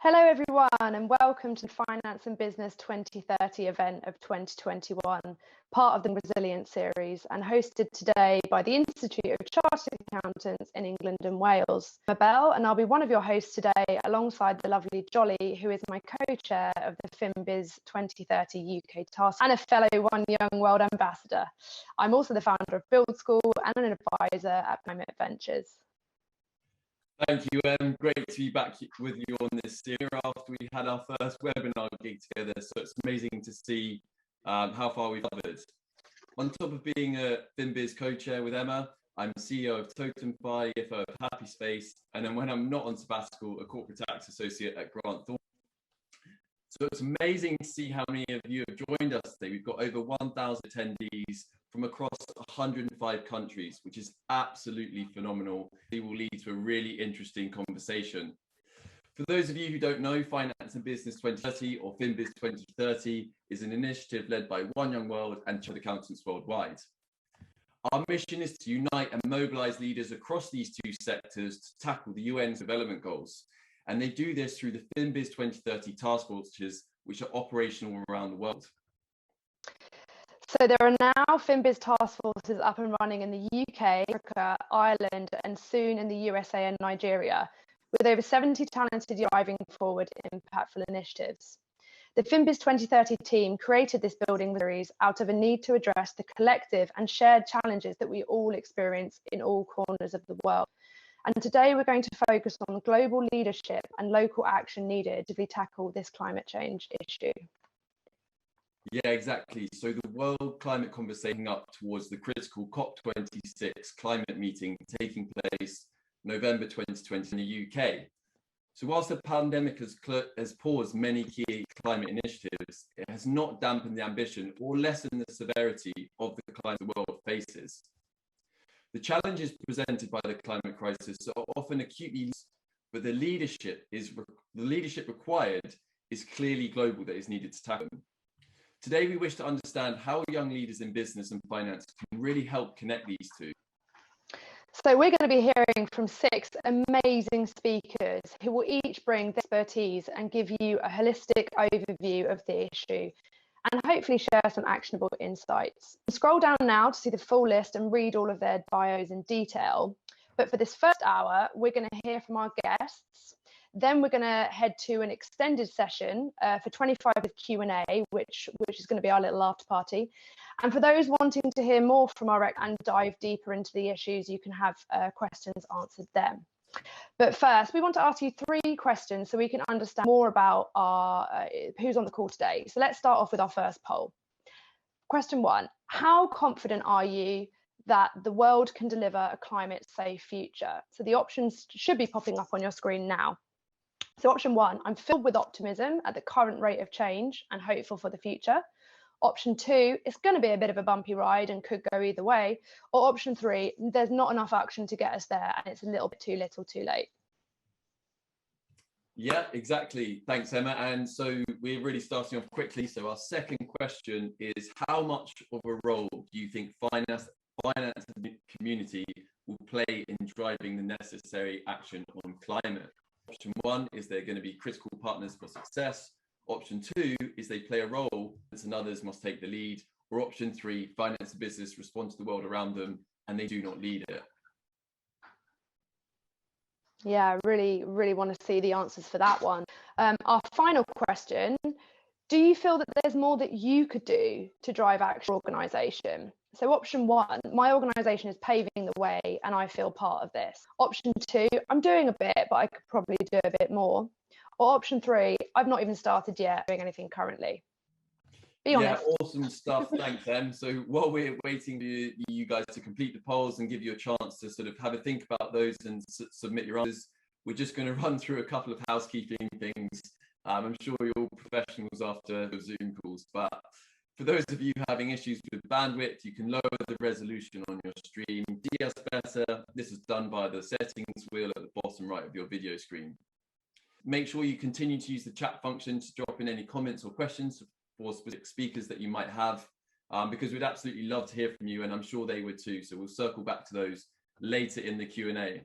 Hello everyone and welcome to the Finance and Business 2030 event of 2021, part of the Resilience series and hosted today by the Institute of Chartered Accountants in England and Wales. I'm Mabel and I'll be one of your hosts today alongside the lovely Jolly, who is my co-chair of the FinBiz 2030 UK Task and a fellow One Young World Ambassador. I'm also the founder of Build School and an advisor at Climate Ventures. Thank you, great to be back with you on this series after we had our first webinar gig together, so it's amazing to see how far we've covered. On top of being a FinBiz co-chair with Emma, I'm CEO of Totemfy, CFO of Happy Space, and then when I'm not on sabbatical, a corporate tax associate at Grant Thornton. So it's amazing to see how many of you have joined us today. We've got over 1,000 attendees from across 105 countries, which is absolutely phenomenal. It will lead to a really interesting conversation. For those of you who don't know, Finance and Business 2030 or FinBiz 2030 is an initiative led by One Young World and Chartered Accountants worldwide. Our mission is to unite and mobilize leaders across these two sectors to tackle the UN's development goals. And they do this through the FinBiz 2030 task forces, which are operational around the world. So there are now FinBiz task forces up and running in the UK, Africa, Ireland, and soon in the USA and Nigeria, with over 70 talented driving forward impactful initiatives. The FinBiz 2030 team created this building series out of a need to address the collective and shared challenges that we all experience in all corners of the world. And today we're going to focus on global leadership and local action needed to tackle this climate change issue. Yeah, exactly. So the world climate conversation up towards the critical COP26 climate meeting taking place November 2020 in the UK. So whilst the pandemic has paused many key climate initiatives, it has not dampened the ambition or lessened the severity of the climate the world faces. The challenges presented by the climate crisis are often acutely, but the leadership required is clearly global that is needed to tackle them. Today, we wish to understand how young leaders in business and finance can really help connect these two. So we're going to be hearing from 6 amazing speakers who will each bring their expertise and give you a holistic overview of the issue and hopefully share some actionable insights. Scroll down now to see the full list and read all of their bios in detail. But for this first hour, we're going to hear from our guests. Then we're going to head to an extended session for 25 with Q&A, which is going to be our little after party. And for those wanting to hear more from our rec and dive deeper into the issues, you can have questions answered then. But first, we want to ask you 3 questions so we can understand more about who's on the call today. So let's start off with our first poll. Question 1, how confident are you that the world can deliver a climate safe future? So the options should be popping up on your screen now. So option 1, I'm filled with optimism at the current rate of change and hopeful for the future. Option 2, it's going to be a bit of a bumpy ride and could go either way. Or option 3, there's not enough action to get us there and it's a little bit too little too late. Yeah, exactly. Thanks, Emma. And so we're really starting off quickly. So our second question is, how much of a role do you think finance and community will play in driving the necessary action on climate? Option 1 is they're going to be critical partners for success. Option 2 is they play a role and others must take the lead. Or option 3, finance and business respond to the world around them and they do not lead it. Yeah, really want to see the answers for that one. Our final question, do you feel that there's more that you could do to drive action organisation? So option 1, my organisation is paving the way and I feel part of this. Option 2, I'm doing a bit, but I could probably do a bit more. Or option 3, I've not even started yet doing anything currently. Be honest. Yeah, awesome stuff. Thanks, Em. So while we're waiting for you guys to complete the polls and give you a chance to sort of have a think about those and submit your answers, we're just going to run through a couple of housekeeping things. I'm sure you're all professionals after the Zoom calls, but for those of you having issues with bandwidth, you can lower the resolution on your stream. See us better. This is done by the settings wheel at the bottom right of your video screen. Make sure you continue to use the chat function to drop in any comments or questions for specific speakers that you might have, because we'd absolutely love to hear from you, and I'm sure they would too. So we'll circle back to those later in the Q&A.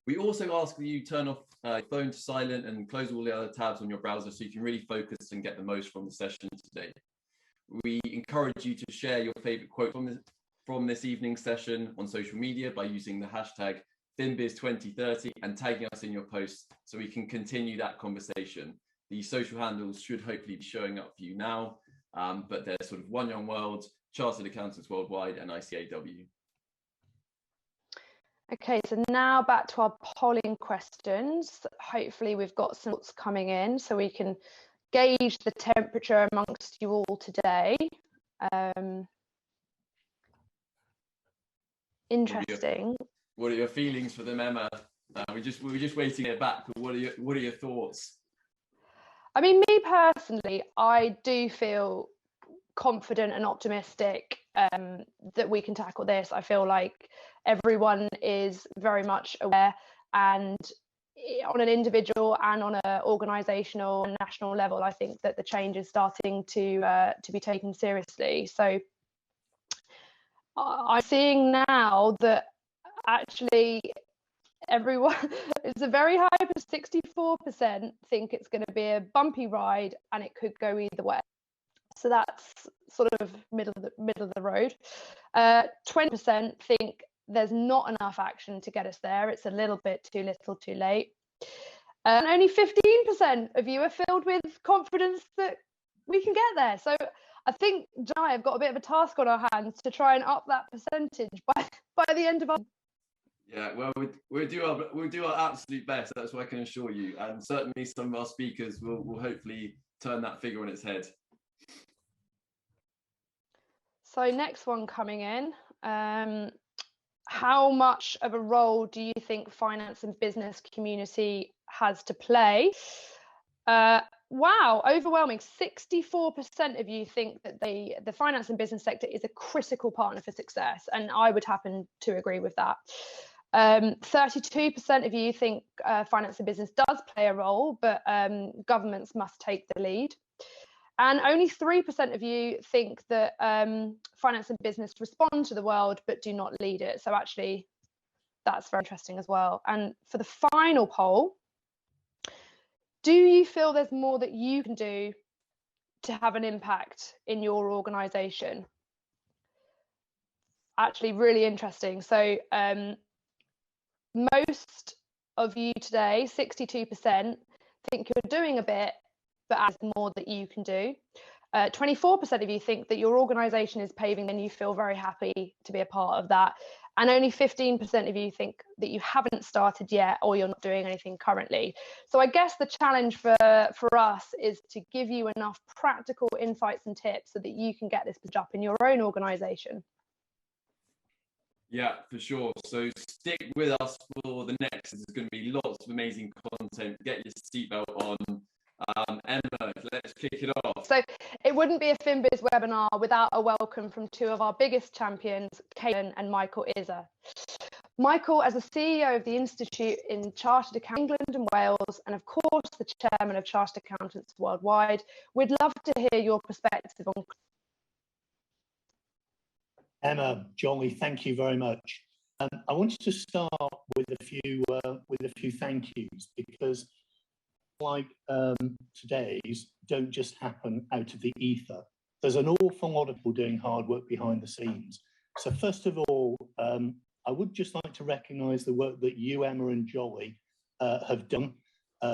We also ask that you turn off your phone to silent and close all the other tabs on your browser so you can really focus and get the most from the session today. We encourage you to share your favorite quote from this evening's session on social media by using the hashtag FinBiz2030 and tagging us in your posts so we can continue that conversation. The social handles should hopefully be showing up for you now, but they're sort of One Young World, Chartered Accountants Worldwide, and ICAEW. Okay, so now back to our polling questions. Hopefully we've got some thoughts coming in so we can gauge the temperature amongst you all today. Interesting. What are your feelings for them, Emma? We were just waiting it back, but what are your thoughts? I mean, me personally, I do feel confident and optimistic that we can tackle this. I feel like everyone is very much aware, and on an individual and on an organisational and national level, I think that the change is starting to be taken seriously. So I'm seeing now that actually everyone, it's a very high, 64% think it's going to be a bumpy ride and it could go either way. So that's sort of middle of the road. 20% think there's not enough action to get us there. It's a little bit too little, too late. And only 15% of you are filled with confidence that we can get there. So I think John and I have got a bit of a task on our hands to try and up that percentage by the end of our. Yeah, well, we'll do our absolute best. That's what I can assure you. And certainly some of our speakers will hopefully turn that figure on its head. So next one coming in, how much of a role do you think finance and business community has to play? Wow, overwhelming. 64% of you think that the finance and business sector is a critical partner for success, and I would happen to agree with that. 32% of you think finance and business does play a role, but governments must take the lead. And only 3% of you think that finance and business respond to the world but do not lead it. So actually, that's very interesting as well. And for the final poll, do you feel there's more that you can do to have an impact in your organisation? Actually, really interesting. So most of you today, 62%, think you're doing a bit, but there's more that you can do. 24% of you think that your organisation is paving and you feel very happy to be a part of that. And only 15% of you think that you haven't started yet or you're not doing anything currently. So I guess the challenge for us is to give you enough practical insights and tips so that you can get this up in your own organisation. Yeah, for sure. So stick with us for the next. There's going to be lots of amazing content. Get your seatbelt on. Emma, let's kick it off. So it wouldn't be a FinBiz webinar without a welcome from two of our biggest champions, Caitlin and Michael Izzer. Michael, as the CEO of the Institute in Chartered Accountants England and Wales, and of course the chairman of Chartered Accountants Worldwide, we'd love to hear your perspective on. Emma, Jolly, thank you very much. I wanted to start with a few thank yous, because like today's don't just happen out of the ether. There's an awful lot of people doing hard work behind the scenes. So first of all, I would just like to recognise the work that you, Emma and Jolly, have done.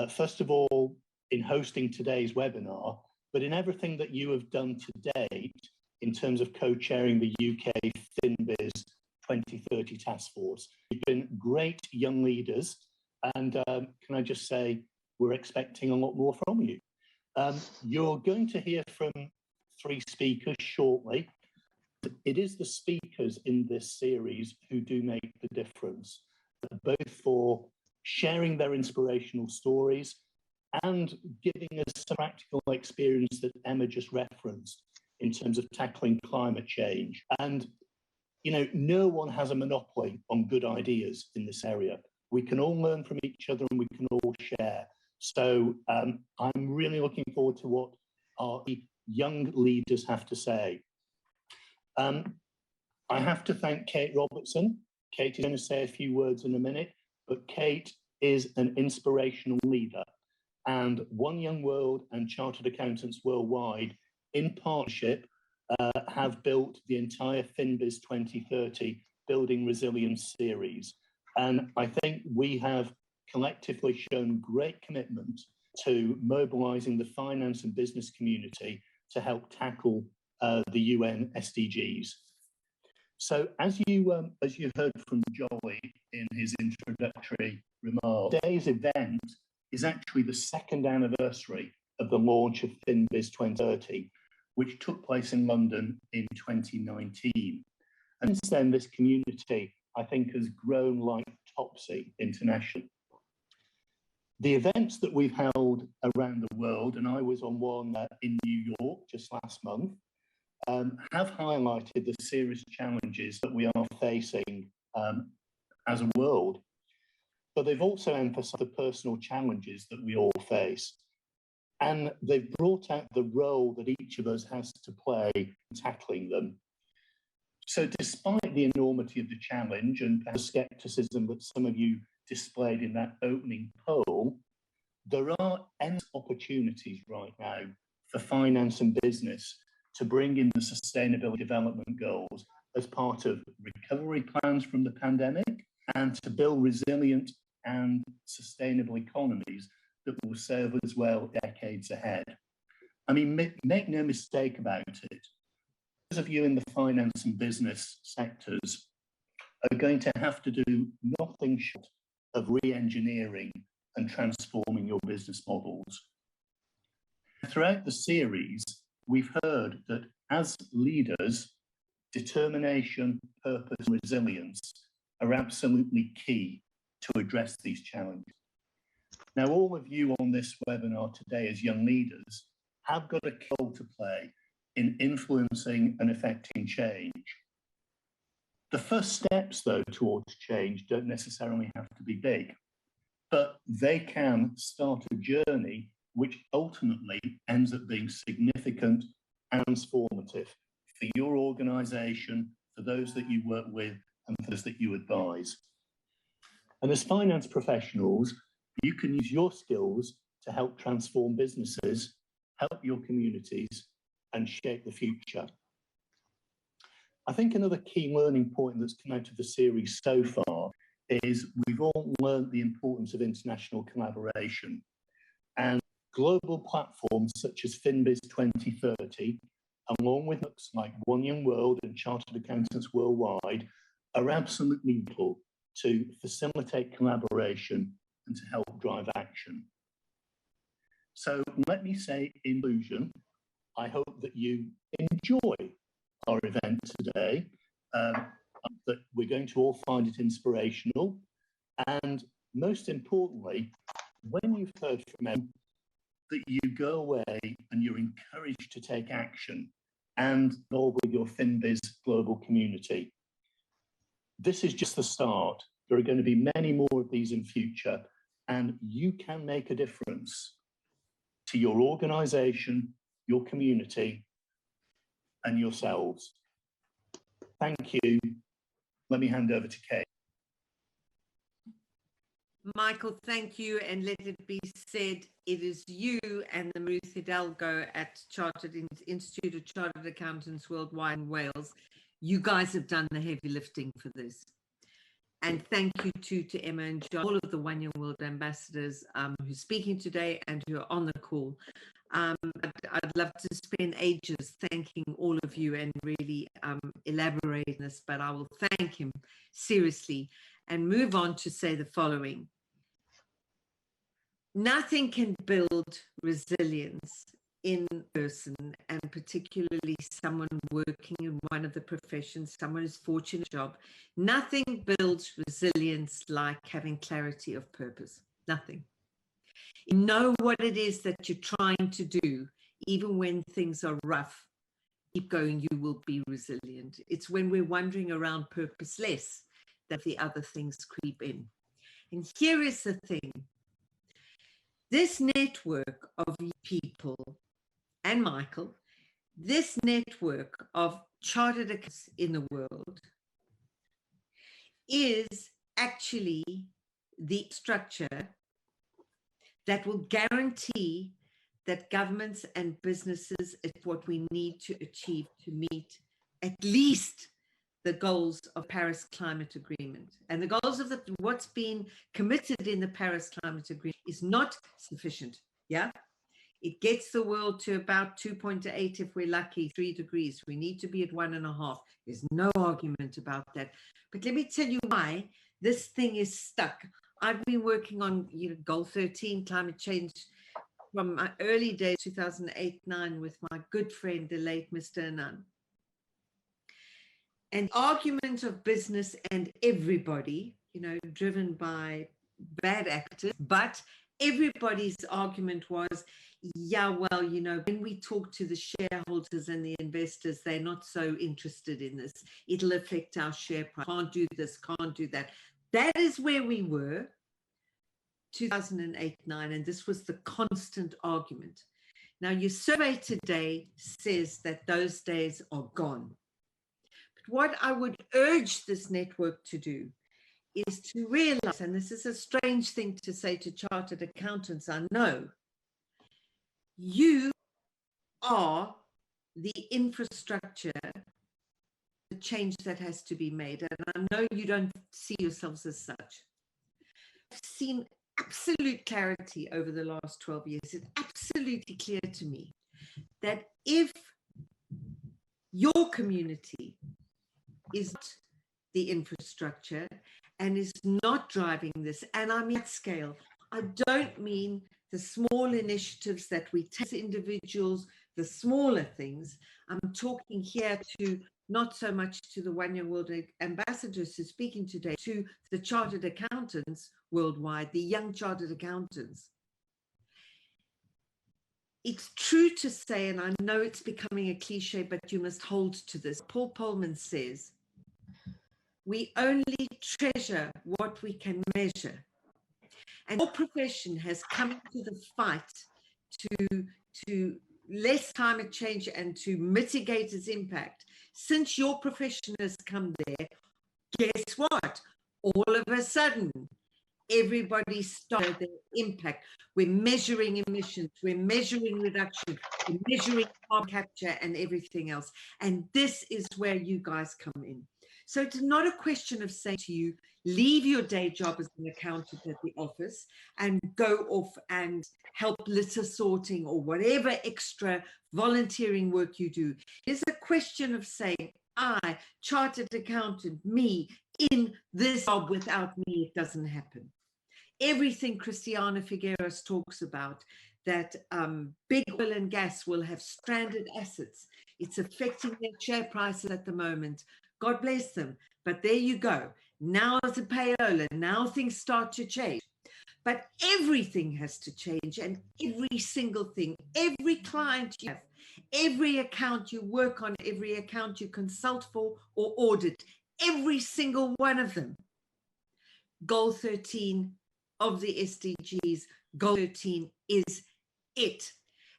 First of all, in hosting today's webinar, but in everything that you have done to date in terms of co-chairing the UK FinBiz 2030 Task Force. You've been great young leaders, and can I just say, we're expecting a lot more from you. You're going to hear from 3 speakers shortly. It is the speakers in this series who do make the difference, both for sharing their inspirational stories and giving us some practical experience that Emma just referenced in terms of tackling climate change. And, you know, no one has a monopoly on good ideas in this area. We can all learn from each other and we can all share. So I'm really looking forward to what our young leaders have to say. I have to thank Kate Robertson. Kate is going to say a few words in a minute, but Kate is an inspirational leader, and One Young World and Chartered Accountants Worldwide, in partnership, have built the entire FinBiz 2030 Building Resilience series. And I think we have collectively shown great commitment to mobilising the finance and business community to help tackle the UN SDGs. So as you heard from Jolly in his introductory remarks, today's event is actually the second anniversary of the launch of FinBiz 2030, which took place in London in 2019. And since then, this community, I think, has grown like topsy internationally. The events that we've held around the world, and I was on one in New York just last month, have highlighted the serious challenges that we are facing as a world. But they've also emphasised the personal challenges that we all face. And they've brought out the role that each of us has to play in tackling them. So despite the enormity of the challenge and the scepticism that some of you displayed in that opening poll, there are endless opportunities right now for finance and business to bring in the Sustainable Development Goals as part of recovery plans from the pandemic and to build resilient and sustainable economies that will serve us well decades ahead. I mean, make no mistake about it. Those of you in the finance and business sectors are going to have to do nothing short of re-engineering and transforming your business models. Throughout the series, we've heard that as leaders, determination, purpose, and resilience are absolutely key to address these challenges. Now, all of you on this webinar today as young leaders have got a role to play in influencing and affecting change. The first steps, though, towards change don't necessarily have to be big, but they can start a journey which ultimately ends up being significant and transformative for your organisation, for those that you work with, and for those that you advise. And as finance professionals, you can use your skills to help transform businesses, help your communities, and shape the future. I think another key learning point that's come out of the series so far is we've all learned the importance of international collaboration. And global platforms such as FinBiz 2030, along with books like One Young World and Chartered Accountants Worldwide, are absolutely vital to facilitate collaboration and to help drive action. So let me say in conclusion, I hope that you enjoy our event today, that we're going to all find it inspirational, and most importantly, when you've heard from them, that you go away and you're encouraged to take action and involve with your FinBiz global community. This is just the start. There are going to be many more of these in future, and you can make a difference to your organisation, your community, and yourselves. Thank you. Let me hand over to Kate. Michael, thank you. And let it be said, it is you and the Ruth Hidalgo at Institute of Chartered Accountants Worldwide in Wales. You guys have done the heavy lifting for this. And thank you too to Emma and John, all of the One Young World ambassadors who are speaking today and who are on the call. I'd love to spend ages thanking all of you and really elaborating this, but I will thank him seriously and move on to say the following. Nothing can build resilience in person, and particularly someone working in one of the professions, someone who's fortunate job. Nothing builds resilience like having clarity of purpose. Nothing. You know what it is that you're trying to do, even when things are rough. Keep going, you will be resilient. It's when we're wandering around purposeless that the other things creep in. And here is the thing. This network of people, and Michael, this network of chartered accountants in the world is actually the structure that will guarantee that governments and businesses is what we need to achieve to meet at least the goals of Paris Climate Agreement. And the goals of what's been committed in the Paris Climate Agreement is not sufficient. Yeah, it gets the world to about 2.8 if we're lucky, 3 degrees. We need to be at 1.5. There's no argument about that. But let me tell you why this thing is stuck. I've been working on Goal 13, climate change, from my early days, 2008-9, with my good friend, the late Mr. Anand. An argument of business and everybody, driven by bad actors, but everybody's argument was, yeah, well, when we talk to the shareholders and the investors, they're not so interested in this. It'll affect our share price. Can't do this, can't do that. That is where we were 2008-9, and this was the constant argument. Now, your survey today says that those days are gone. But what I would urge this network to do is to realize, and this is a strange thing to say to chartered accountants, I know, you are the infrastructure, the change that has to be made. And I know you don't see yourselves as such. I've seen absolute clarity over the last 12 years. It's absolutely clear to me that if your community is not the infrastructure and is not driving this, and I mean at scale, I don't mean the small initiatives that we take as individuals, the smaller things. I'm talking here to not so much to the One Young World ambassadors who's speaking today, to the chartered accountants worldwide, the young chartered accountants. It's true to say, and I know it's becoming a cliche, but you must hold to this. Paul Polman says, we only treasure what we can measure. And your profession has come to the fight to less climate change and to mitigate its impact. Since your profession has come there, guess what? All of a sudden, everybody started their impact. We're measuring emissions, we're measuring reduction, we're measuring carbon capture and everything else. And this is where you guys come in. So it's not a question of saying to you, leave your day job as an accountant at the office and go off and help litter sorting or whatever extra volunteering work you do. It's a question of saying, I, chartered accountant, me, in this job, without me, it doesn't happen. Everything Christiana Figueres talks about, that big oil and gas will have stranded assets. It's affecting their share prices at the moment. God bless them. But there you go. Now it's a payola. Now things start to change. But everything has to change, and every single thing, every client you have, every account you work on, every account you consult for or audit, every single one of them. Goal 13 of the SDGs, Goal 13 is it.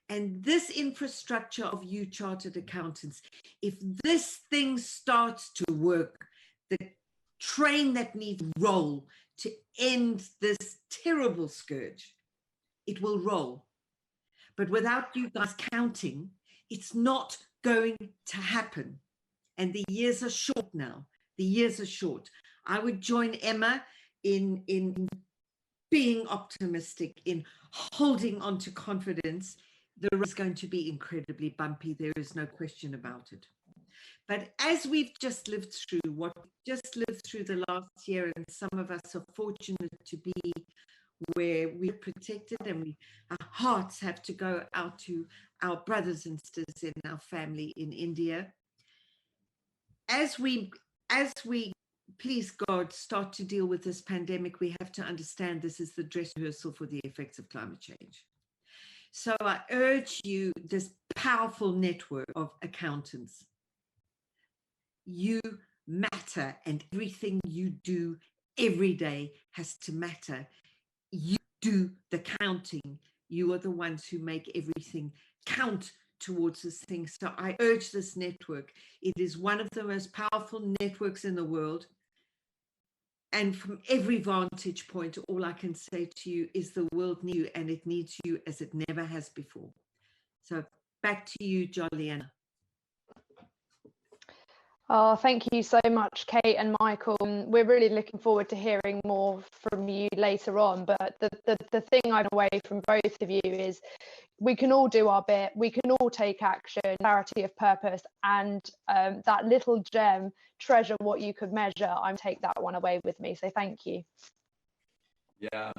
And this infrastructure of you chartered accountants, if this thing starts to work, the train that needs to roll to end this terrible scourge, it will roll. But without you guys counting, it's not going to happen. And the years are short now. The years are short. I would join Emma in being optimistic, in holding on to confidence. The road is going to be incredibly bumpy. There is no question about it. But as we've just lived through what we've just lived through the last year, and some of us are fortunate to be where we're protected, and our hearts have to go out to our brothers and sisters in our family in India. As we, please God, start to deal with this pandemic, we have to understand this is the dress rehearsal for the effects of climate change. So I urge you, this powerful network of accountants, you matter, and everything you do every day has to matter. You do the counting. You are the ones who make everything count towards this thing. So I urge this network. It is one of the most powerful networks in the world. And from every vantage point, all I can say to you is the world needs you, and it needs you as it never has before. So back to you, Jolly-Anna. Oh, thank you so much, Kate and Michael. We're really looking forward to hearing more from you later on. But the thing I'd away from both of you is we can all do our bit. We can all take action, clarity of purpose, and that little gem, treasure what you could measure. I'm take that one away with me. So thank you. Yeah,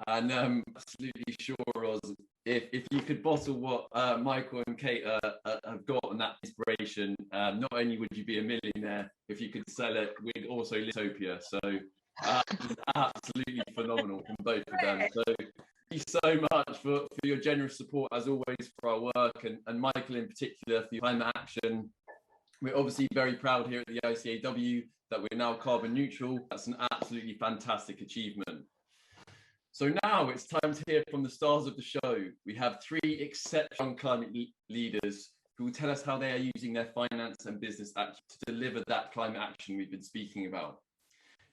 and absolutely sure, Roz, if you could bottle what Michael and Kate have got on that inspiration, not only would you be a millionaire, if you could sell it, we'd also live in utopia. So absolutely phenomenal from both of them. So thank you so much for your generous support, as always, for our work, and Michael in particular for your climate action. We're obviously very proud here at the ICAEW that we're now carbon neutral. That's an absolutely fantastic achievement. So now it's time to hear from the stars of the show. We have three exceptional climate leaders who will tell us how they are using their finance and business action to deliver that climate action we've been speaking about.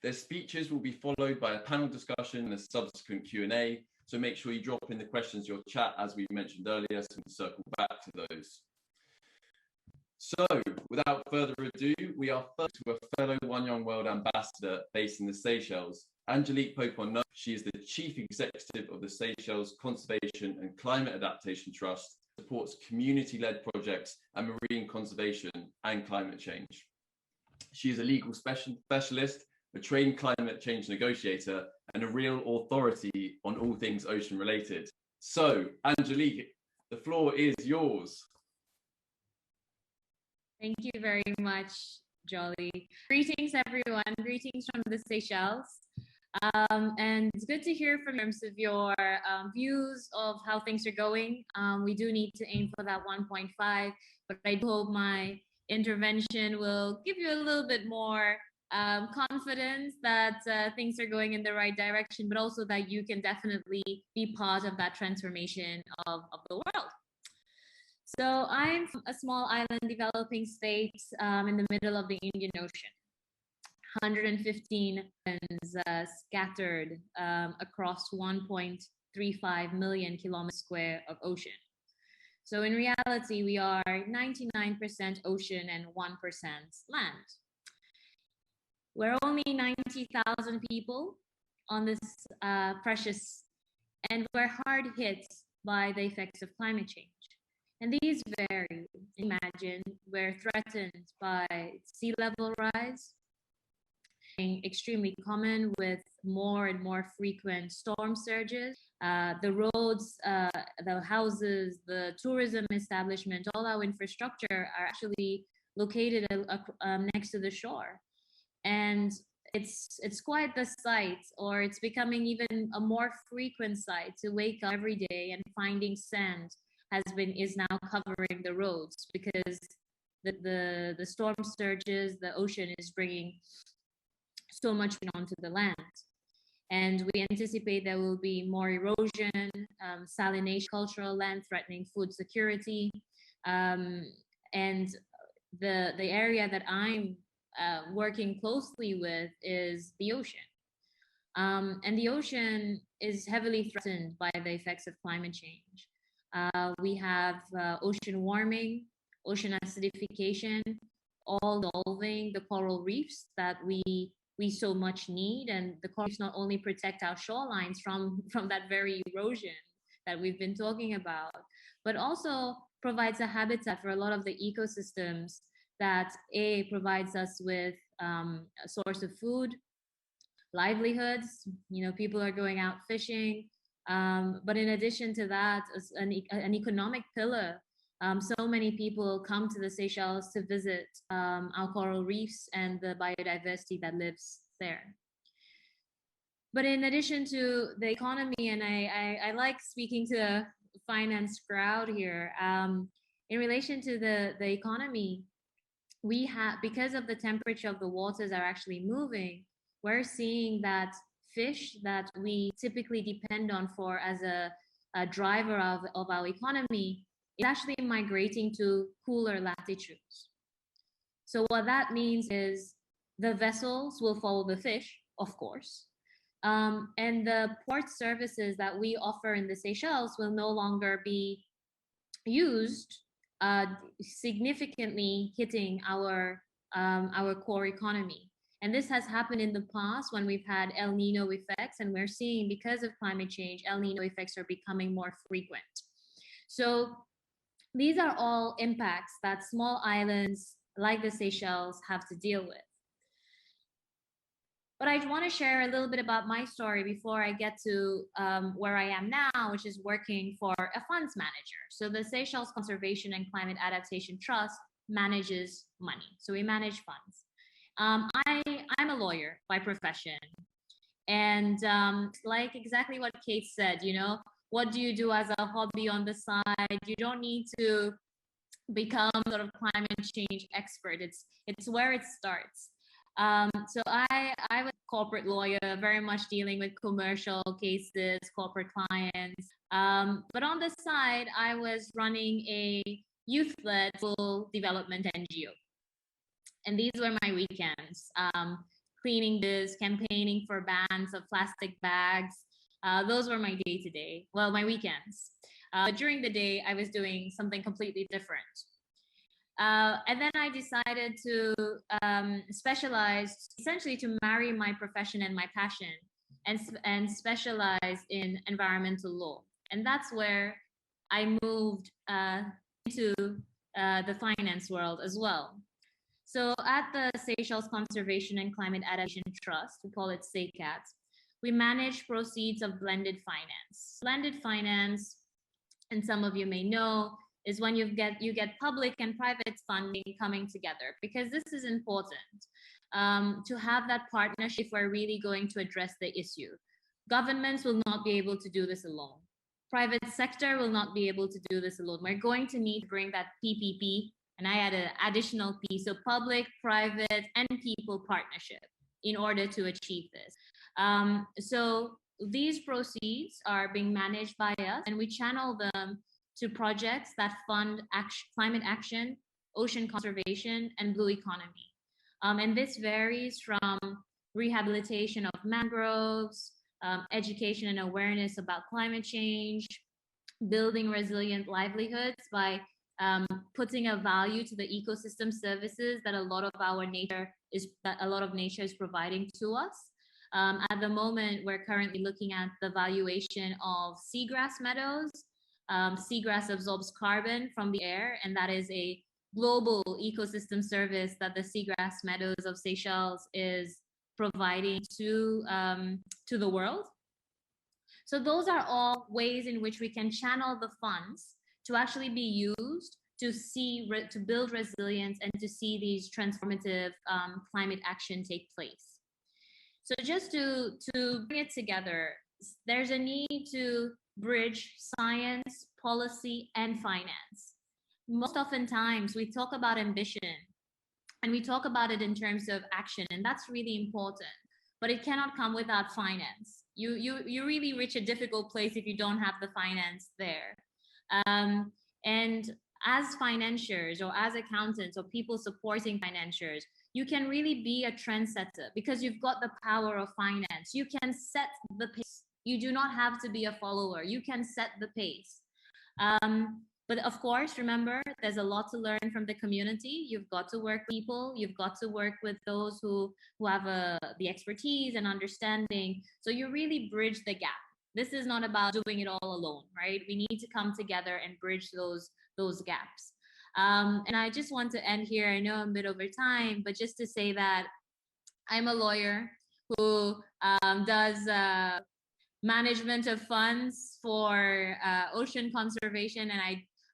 Their speeches will be followed by a panel discussion and a subsequent Q&A. So make sure you drop in the questions in your chat, as we mentioned earlier, so we can circle back to those. So without further ado, we are first to a fellow One Young World ambassador based in the Seychelles, Angelique Popon. She is the Chief Executive of the Seychelles Conservation and Climate Adaptation Trust, supports community-led projects and marine conservation and climate change. She is a legal specialist, a trained climate change negotiator, and a real authority on all things ocean related. So, Angelique, the floor is yours. Thank you very much, Jolly. Greetings, everyone. Greetings from the Seychelles. And it's good to hear from you in terms of your views of how things are going. We do need to aim for that 1.5, but I do hope my intervention will give you a little bit more confidence that things are going in the right direction, but also that you can definitely be part of that transformation of the world. So I'm from a small island developing state in the middle of the Indian Ocean. 115 islands scattered across 1.35 million kilometers square of ocean. So in reality, we are 99% ocean and 1% land. We're only 90,000 people on this precious, and we're hard hit by the effects of climate change. And these vary. Imagine we're threatened by sea level rise, extremely common with more and more frequent storm surges. The roads, the houses, the tourism establishment, all our infrastructure are actually located next to the shore. And it's quite the sight, or it's becoming even a more frequent sight to wake up every day and finding sand is now covering the roads, because the storm surges, the ocean is bringing so much onto the land. And we anticipate there will be more erosion, salination, cultural land threatening food security. And the area that I'm working closely with is the ocean. And the ocean is heavily threatened by the effects of climate change. We have ocean warming, ocean acidification, all dissolving the coral reefs that we so much need. And the coral reefs not only protect our shorelines from that very erosion that we've been talking about, but also provides a habitat for a lot of the ecosystems that provides us with a source of food, livelihoods. People are going out fishing. But in addition to that, as an economic pillar, so many people come to the Seychelles to visit our coral reefs and the biodiversity that lives there. But in addition to the economy, and I like speaking to a finance crowd here, in relation to the economy, we have, because of the temperature of the waters are actually moving, we're seeing that fish that we typically depend on for as a driver of our economy is actually migrating to cooler latitudes. So what that means is the vessels will follow the fish, of course. And the port services that we offer in the Seychelles will no longer be used, significantly hitting our core economy. And this has happened in the past when we've had El Nino effects, and we're seeing, because of climate change, El Nino effects are becoming more frequent. So these are all impacts that small islands like the Seychelles have to deal with. But I want to share a little bit about my story before I get to where I am now, which is working for a funds manager. So the Seychelles Conservation and Climate Adaptation Trust manages money. So we manage funds. I'm a lawyer by profession. And like exactly what Kate said, you know, what do you do as a hobby on the side? You don't need to become sort of climate change expert. It's where it starts. So I was a corporate lawyer, very much dealing with commercial cases, corporate clients. But on the side, I was running a youth-led full development NGO. And these were my weekends, cleaning this, campaigning for bans of plastic bags. Those were my day-to-day, well, my weekends. But during the day, I was doing something completely different. And then I decided to specialize, essentially to marry my profession and my passion, and specialize in environmental law. And that's where I moved into the finance world as well. So at the Seychelles Conservation and Climate Adaptation Trust, we call it SECAT, we manage proceeds of blended finance. Blended finance, and some of you may know, is when you get public and private funding coming together, because this is important to have that partnership if we're really going to address the issue. Governments will not be able to do this alone. Private sector will not be able to do this alone. We're going to need to bring that PPP, and I add an additional P, so public, private, and people partnership in order to achieve this. So these proceeds are being managed by us, and we channel them to projects that fund climate action, ocean conservation, and blue economy. And this varies from rehabilitation of mangroves, education and awareness about climate change, building resilient livelihoods by putting a value to the ecosystem services that a lot of nature is providing to us. At the moment, we're currently looking at the valuation of seagrass meadows. Seagrass absorbs carbon from the air, and that is a global ecosystem service that the seagrass meadows of Seychelles is providing to the world. So those are all ways in which we can channel the funds to actually be used to build resilience and to see these transformative climate action take place. So just to bring it together, there's a need to bridge science, policy, and finance. Most oftentimes we talk about ambition and we talk about it in terms of action, and that's really important, but it cannot come without finance. You really reach a difficult place if you don't have the finance there. And as financiers or as accountants or people supporting financiers, you can really be a trendsetter because you've got the power of finance. You can set the pace. You do not have to be a follower. You can set the pace. But of course, remember, there's a lot to learn from the community. You've got to work with people. You've got to work with those who have the expertise and understanding. So you really bridge the gap. This is not about doing it all alone, right? We need to come together and bridge those gaps. And I just want to end here. I know I'm a bit over time, but just to say that I'm a lawyer who does management of funds for ocean conservation, and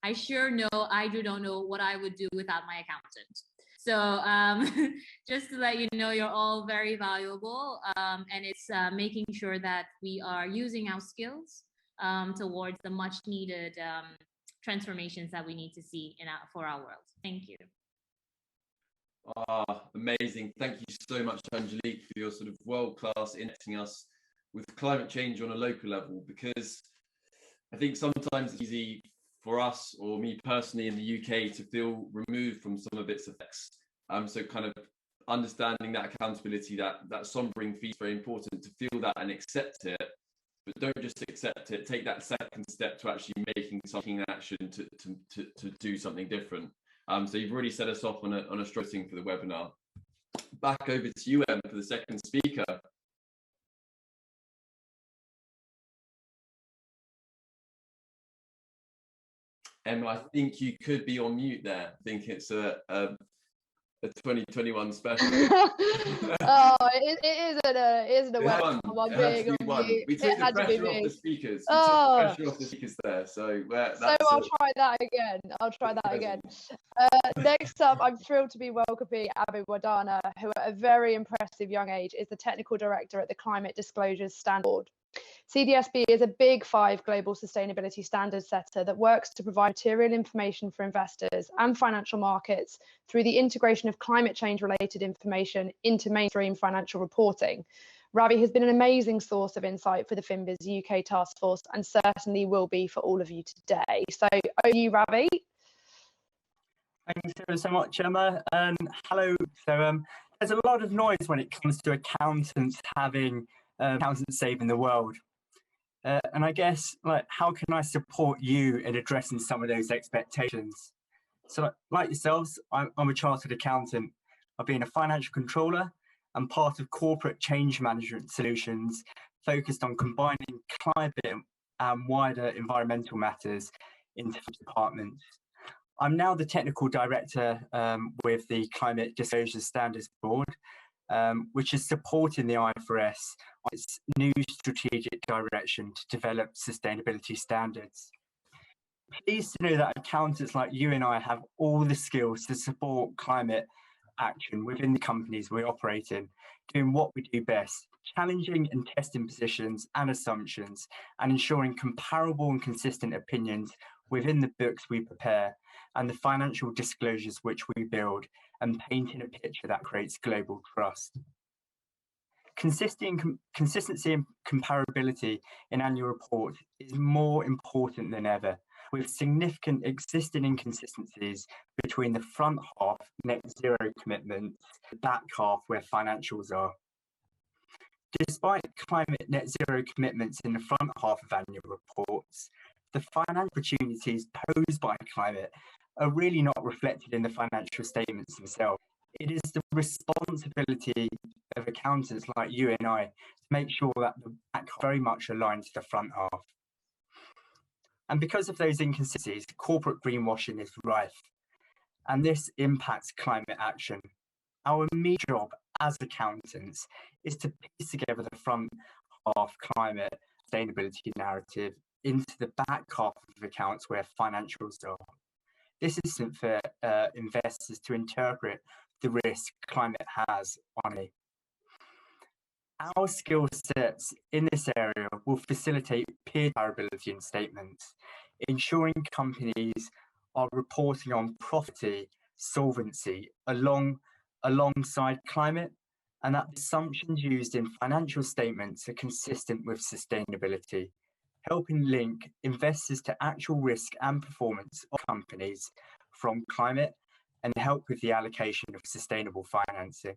I sure know I don't know what I would do without my accountant. So just to let you know, you're all very valuable, and it's making sure that we are using our skills towards the much needed transformations that we need to see for our world. Thank you. Amazing. Thank you so much, Angelique, for your sort of world-class connecting us with climate change on a local level, because I think sometimes it's easy for us, or me personally in the UK, to feel removed from some of its effects. So kind of understanding that accountability, that sombering fee is very important, to feel that and accept it, but don't just accept it, take that second step to actually making something action to do something different. So you've already set us off on a strong thing for the webinar. Back over to you, Em, for the second speaker. Emma, I think you could be on mute there. I think it's a 2021 special. Oh, it isn't a webcam. I'm being on mute. We took the pressure off the speakers. We took the pressure off the speakers there. So I'll try that again. Next up, I'm thrilled to be welcoming Abby Wadana, who at a very impressive young age is the Technical Director at the Climate Disclosures Standard Board. CDSB is a Big Five global sustainability standards setter that works to provide material information for investors and financial markets through the integration of climate change related information into mainstream financial reporting. Ravi has been an amazing source of insight for the FINBIS UK task force and certainly will be for all of you today. So over to you, Ravi. Thanks so much, Emma. Hello. So there's a lot of noise when it comes to accountants having accountants saving the world. And I guess, how can I support you in addressing some of those expectations? So like yourselves, I'm a chartered accountant. I've been a financial controller and part of corporate change management solutions focused on combining climate and wider environmental matters into departments. I'm now the technical director with the Climate Disclosure Standards Board, which is supporting the IFRS on its new strategic direction to develop sustainability standards. Pleased to know that accountants like you and I have all the skills to support climate action within the companies we operate in, doing what we do best, challenging and testing positions and assumptions, and ensuring comparable and consistent opinions within the books we prepare and the financial disclosures which we build, and painting a picture that creates global trust. Consistency and comparability in annual reports is more important than ever, with significant existing inconsistencies between the front half net zero commitments, the back half where financials are. Despite climate net zero commitments in the front half of annual reports, the financial opportunities posed by climate are really not reflected in the financial statements themselves. It is the responsibility of accountants like you and I to make sure that the back very much aligns to the front half. And because of those inconsistencies, corporate greenwashing is rife, and this impacts climate action. Our immediate job as accountants is to piece together the front half climate sustainability narrative into the back half of accounts where financials are. This isn't for investors to interpret the risk climate has on it. Our skill sets in this area will facilitate peer comparability in statements, ensuring companies are reporting on profitability, solvency alongside climate, and that the assumptions used in financial statements are consistent with sustainability, helping link investors to actual risk and performance of companies from climate and help with the allocation of sustainable financing.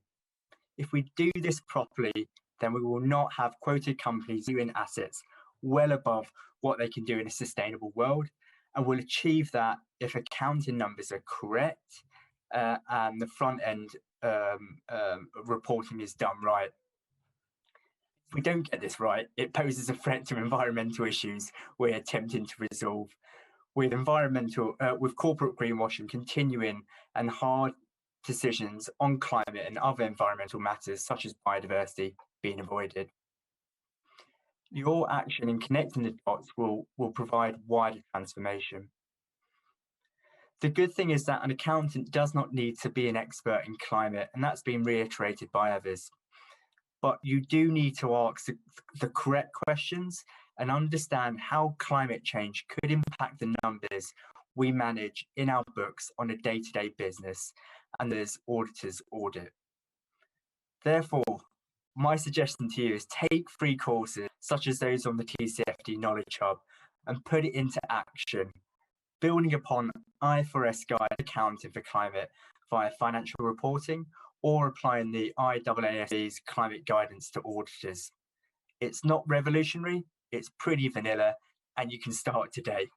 If we do this properly, then we will not have quoted companies doing assets well above what they can do in a sustainable world, and we'll achieve that if accounting numbers are correct and the front end reporting is done right. If we don't get this right, it poses a threat to environmental issues we're attempting to resolve, with corporate greenwashing continuing and hard decisions on climate and other environmental matters such as biodiversity being avoided. Your action in connecting the dots will provide wider transformation. The good thing is that an accountant does not need to be an expert in climate, and that's been reiterated by others. But you do need to ask the correct questions and understand how climate change could impact the numbers we manage in our books on a day-to-day business and as auditors audit. Therefore, my suggestion to you is take free courses such as those on the TCFD Knowledge Hub and put it into action, building upon IFRS Guide Accounting for Climate via financial reporting or applying the ICAEW's climate guidance to auditors. It's not revolutionary, it's pretty vanilla, and you can start today.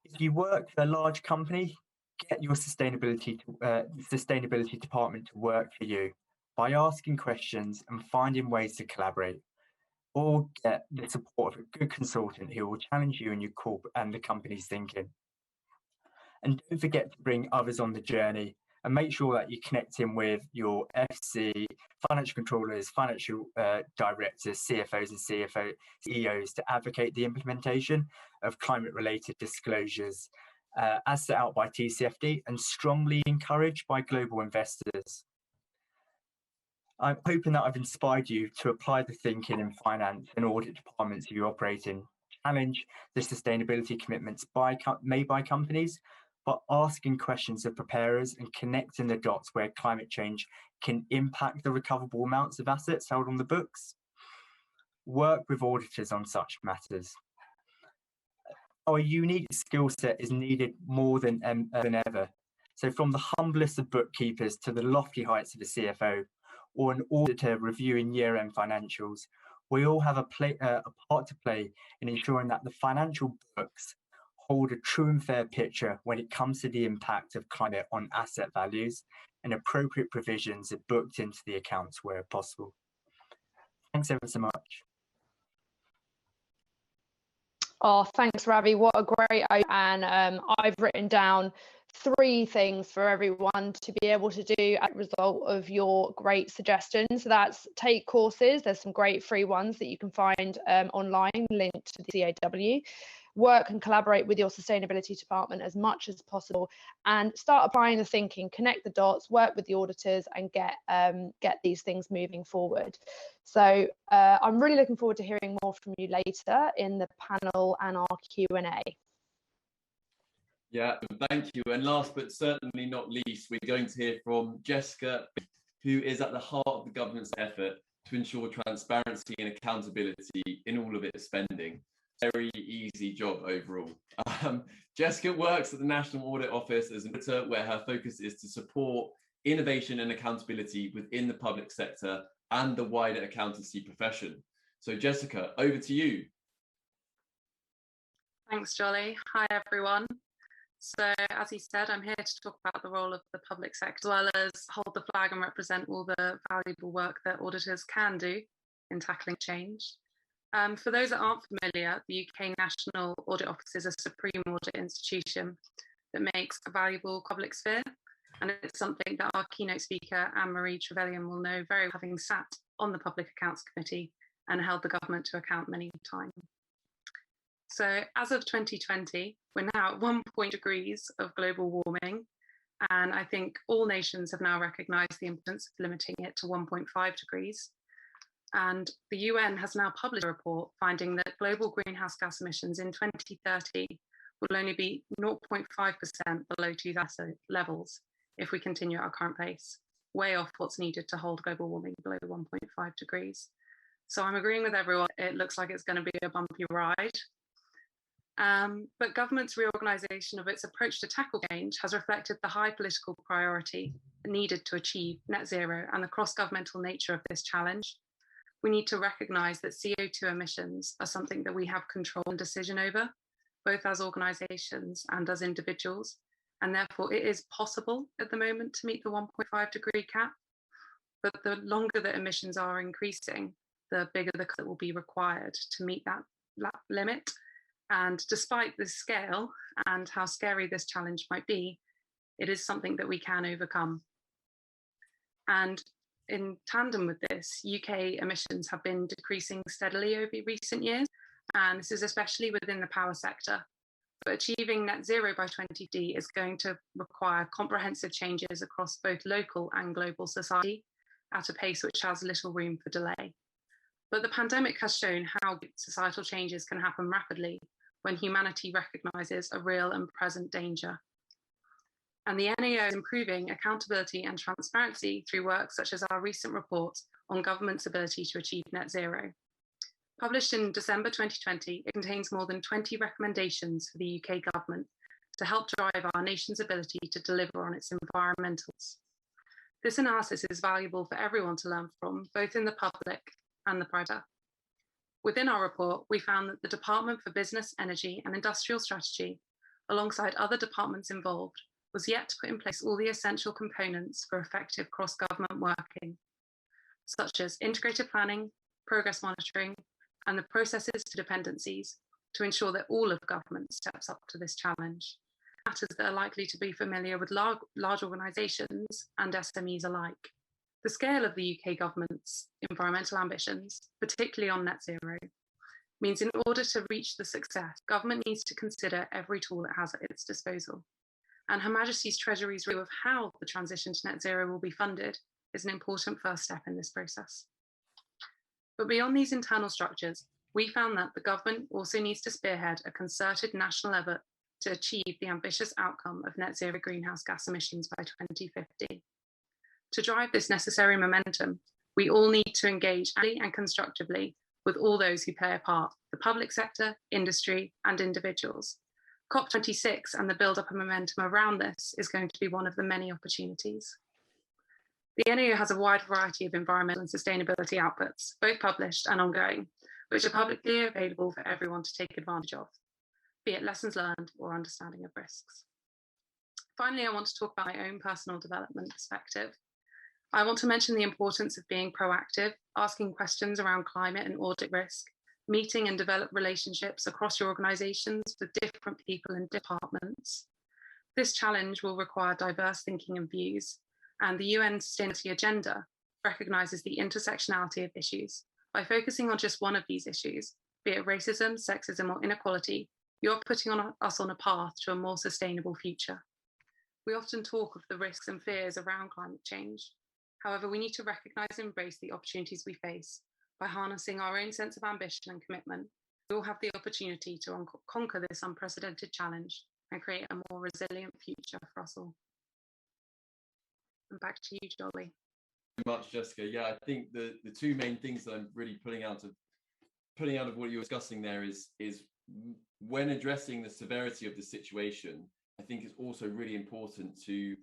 If you work for a large company, get your sustainability department to work for you by asking questions and finding ways to collaborate, or get the support of a good consultant who will challenge you and your corporate and the company's thinking. And don't forget to bring others on the journey and make sure that you connect in with your FC, financial controllers, financial directors, CFOs and CEOs to advocate the implementation of climate-related disclosures as set out by TCFD and strongly encouraged by global investors. I'm hoping that I've inspired you to apply the thinking in finance and audit departments you operate in, challenge the sustainability commitments made by companies, but asking questions of preparers and connecting the dots where climate change can impact the recoverable amounts of assets held on the books. Work with auditors on such matters. Our unique skill set is needed more than ever. So from the humblest of bookkeepers to the lofty heights of a CFO or an auditor reviewing year-end financials, we all have a part to play in ensuring that the financial books hold a true and fair picture when it comes to the impact of climate on asset values, and appropriate provisions are booked into the accounts where possible. Thanks ever so much. Oh, thanks, Ravi. What a great overview. And I've written down 3 things for everyone to be able to do as a result of your great suggestions. So that's take courses. There's some great free ones that you can find online linked to the CAEW. Work and collaborate with your sustainability department as much as possible, and start applying the thinking, connect the dots, work with the auditors, and get these things moving forward. So I'm really looking forward to hearing more from you later in the panel and our Q&A. Yeah, thank you. And last but certainly not least, we're going to hear from Jessica, who is at the heart of the government's effort to ensure transparency and accountability in all of its spending. Very easy job overall. Jessica works at the National Audit Office as an auditor, where her focus is to support innovation and accountability within the public sector and the wider accountancy profession. So Jessica, over to you. Thanks, Jolly. Hi, everyone. So as he said, I'm here to talk about the role of the public sector, as well as hold the flag and represent all the valuable work that auditors can do in tackling change. For those that aren't familiar, the UK National Audit Office is a supreme audit institution that makes a valuable public sphere, and it's something that our keynote speaker, Anne-Marie Trevelyan, will know very well, having sat on the Public Accounts Committee and held the government to account many times. So as of 2020, we're now at 1 degrees of global warming, and I think all nations have now recognised the importance of limiting it to 1.5 degrees. And the UN has now published a report finding that global greenhouse gas emissions in 2030 will only be 0.5% below 2000 levels if we continue at our current pace, way off what's needed to hold global warming below 1.5 degrees. So I'm agreeing with everyone, it looks like it's going to be a bumpy ride. But government's reorganisation of its approach to tackle change has reflected the high political priority needed to achieve net zero and the cross-governmental nature of this challenge. We need to recognise that CO2 emissions are something that we have control and decision over, both as organisations and as individuals, and therefore it is possible at the moment to meet the 1.5 degree cap. But the longer that emissions are increasing, the bigger the cut will be required to meet that limit. And despite the scale and how scary this challenge might be, it is something that we can overcome. And in tandem with this, UK emissions have been decreasing steadily over recent years, and this is especially within the power sector. But achieving net zero by 2050 is going to require comprehensive changes across both local and global society at a pace which has little room for delay. But the pandemic has shown how societal changes can happen rapidly when humanity recognises a real and present danger. And the NAO is improving accountability and transparency through work such as our recent report on government's ability to achieve net zero. Published in December 2020, it contains more than 20 recommendations for the UK government to help drive our nation's ability to deliver on its environmentals. This analysis is valuable for everyone to learn from, both in the public and the private. Within our report, we found that the Department for Business, Energy and Industrial Strategy, alongside other departments involved, was yet to put in place all the essential components for effective cross-government working, such as integrated planning, progress monitoring, and the processes to dependencies to ensure that all of government steps up to this challenge. Matters that are likely to be familiar with large organisations and SMEs alike. The scale of the UK government's environmental ambitions, particularly on net zero, means in order to reach the success, government needs to consider every tool it has at its disposal. And Her Majesty's Treasury's review of how the transition to net zero will be funded is an important first step in this process. But beyond these internal structures, we found that the government also needs to spearhead a concerted national effort to achieve the ambitious outcome of net zero greenhouse gas emissions by 2050. To drive this necessary momentum, we all need to engage actively and constructively with all those who play a part, the public sector, industry, and individuals. COP26 and the build-up of momentum around this is going to be one of the many opportunities. The NAO has a wide variety of environmental and sustainability outputs, both published and ongoing, which are publicly available for everyone to take advantage of, be it lessons learned or understanding of risks. Finally, I want to talk about my own personal development perspective. I want to mention the importance of being proactive, asking questions around climate and audit risk, meeting and develop relationships across your organisations with different people and departments. This challenge will require diverse thinking and views, and the UN Sustainability Agenda recognises the intersectionality of issues. By focusing on just one of these issues, be it racism, sexism, or inequality, you're putting us on a path to a more sustainable future. We often talk of the risks and fears around climate change. However, we need to recognise and embrace the opportunities we face. By harnessing our own sense of ambition and commitment, we will have the opportunity to conquer this unprecedented challenge and create a more resilient future for us all. And back to you, Jolly. Thank you much, Jessica. Yeah, I think the two main things that I'm really pulling out of what you're discussing there is when addressing the severity of the situation, I think it's also really important to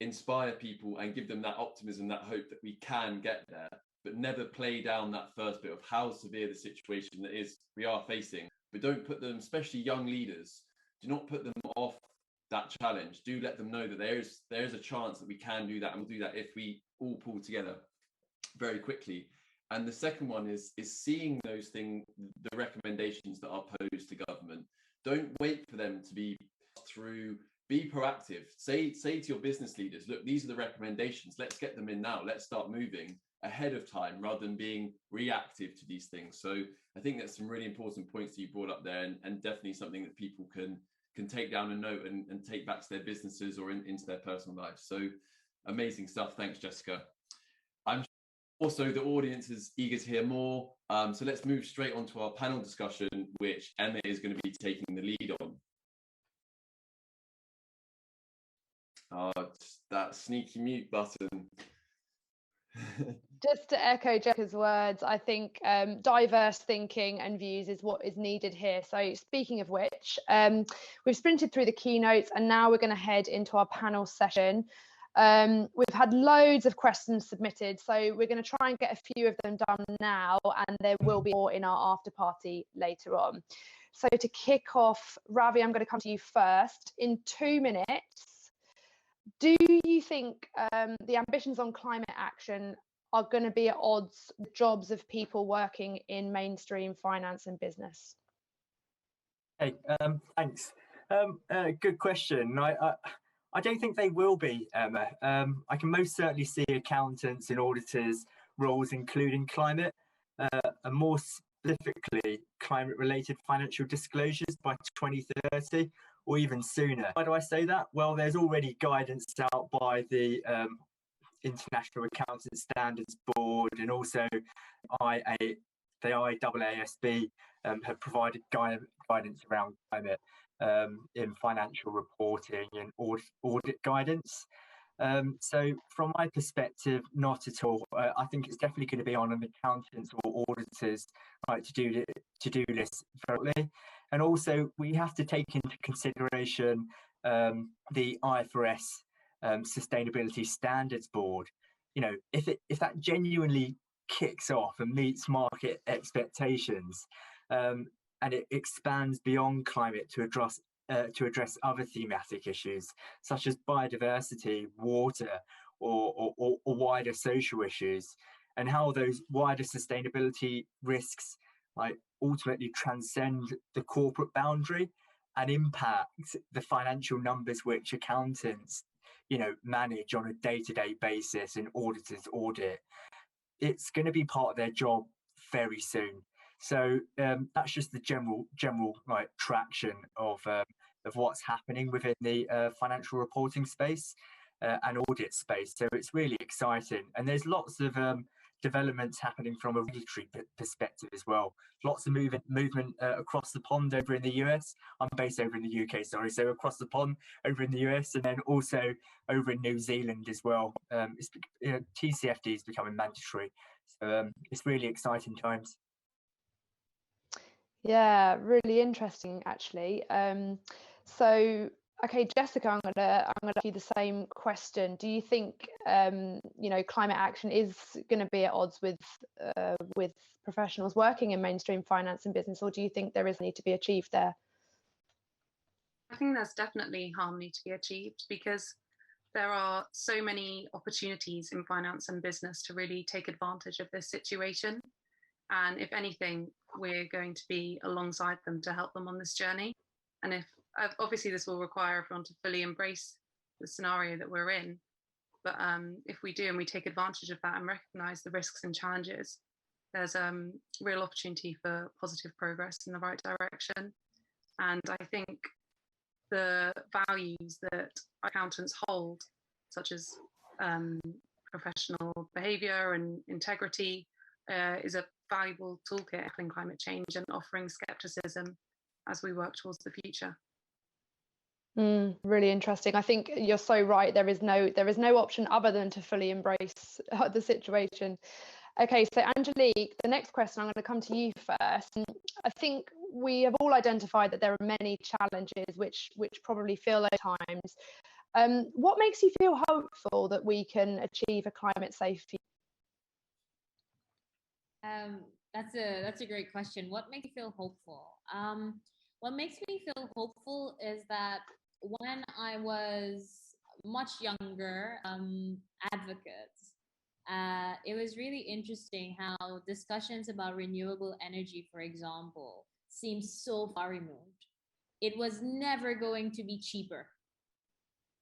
inspire people and give them that optimism, that hope that we can get there, but never play down that first bit of how severe the situation that is we are facing. But don't put them, especially young leaders, do not put them off that challenge. Do let them know that there is a chance that we can do that, and we'll do that if we all pull together very quickly. And the second one is seeing those things, the recommendations that are posed to government. Don't wait for them to be through. Be proactive. Say to your business leaders, look, these are the recommendations. Let's get them in now. Let's start moving ahead of time rather than being reactive to these things. So I think that's some really important points that you brought up there, and definitely something that people can take down a note and take back to their businesses or into their personal lives. So amazing stuff. Thanks, Jessica. I'm also the audience is eager to hear more. So let's move straight on to our panel discussion, which Emma is going to be taking the lead on. That sneaky mute button. Just to echo Jessica's words, I think diverse thinking and views is what is needed here. So speaking of which, we've sprinted through the keynotes and now we're going to head into our panel session. We've had loads of questions submitted, so we're going to try and get a few of them done now, and there will be more in our after party later on. So to kick off, Ravi, I'm going to come to you first. In 2 minutes, do you think the ambitions on climate action are going to be at odds with jobs of people working in mainstream finance and business? Hey, thanks. Good question. I don't think they will be, Emma. I can most certainly see accountants and auditors' roles including climate, and more specifically climate-related financial disclosures by 2030 or even sooner. Why do I say that? Well, there's already guidance out by the International Accounting Standards Board, and also the ICAEW have provided guidance around climate in financial reporting and audit guidance. So from my perspective, not at all. I think it's definitely going to be on an accountants or auditors to-do list thoroughly. And also we have to take into consideration the IFRS Sustainability Standards Board, you know, if that genuinely kicks off and meets market expectations, and it expands beyond climate to address other thematic issues such as biodiversity, water, or wider social issues, and how those wider sustainability risks like ultimately transcend the corporate boundary and impact the financial numbers which accountants, you know, manage on a day-to-day basis and auditors audit. It's going to be part of their job very soon. So that's just the general like traction of what's happening within the financial reporting space and audit space. So it's really exciting, and there's lots of developments happening from a regulatory perspective as well. Lots of movement across the pond over in the US. I'm based over in the UK, sorry. So across the pond over in the US, and then also over in New Zealand as well. TCFD is becoming mandatory. So it's really exciting times. Yeah, really interesting actually. So okay, Jessica, I'm gonna ask you the same question. Do you think you know, climate action is going to be at odds with professionals working in mainstream finance and business, or do you think there is need to be achieved there? I think there's definitely harmony to be achieved, because there are so many opportunities in finance and business to really take advantage of this situation. And if anything, we're going to be alongside them to help them on this journey. And if obviously this will require everyone to fully embrace the scenario that we're in, but if we do and we take advantage of that and recognize the risks and challenges, there's real opportunity for positive progress in the right direction. And I think the values that accountants hold, such as professional behavior and integrity, is a valuable toolkit in climate change and offering skepticism as we work towards the future. Really interesting. I think you're so right. There is no option other than to fully embrace the situation. Okay, so Angelique, the next question, I'm going to come to you first. I think we have all identified that there are many challenges which probably feel at times. What makes you feel hopeful that we can achieve a climate safe future? That's a great question. What makes me feel hopeful? What makes me feel hopeful is that when I was much younger advocate, it was really interesting how discussions about renewable energy, for example, seem so far removed. It was never going to be cheaper.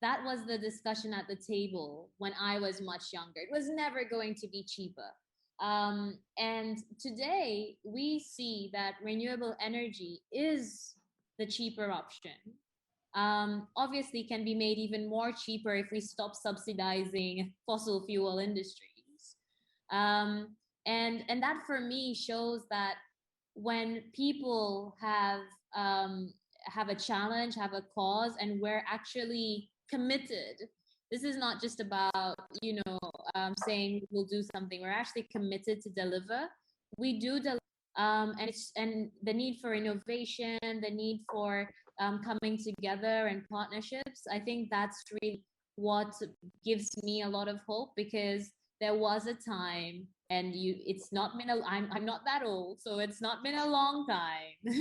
That was the discussion at the table when I was much younger. It was never going to be cheaper. And today we see that renewable energy is the cheaper option. Obviously can be made even more cheaper if we stop subsidizing fossil fuel industries. And that for me shows that when people have a challenge, have a cause, and we're actually committed. This is not just about, saying we'll do something. We're actually committed to deliver. We do deliver. And the need for innovation, the need for coming together and partnerships, I think that's really what gives me a lot of hope, because there was a time, and it's not been I'm not that old, so it's not been a long time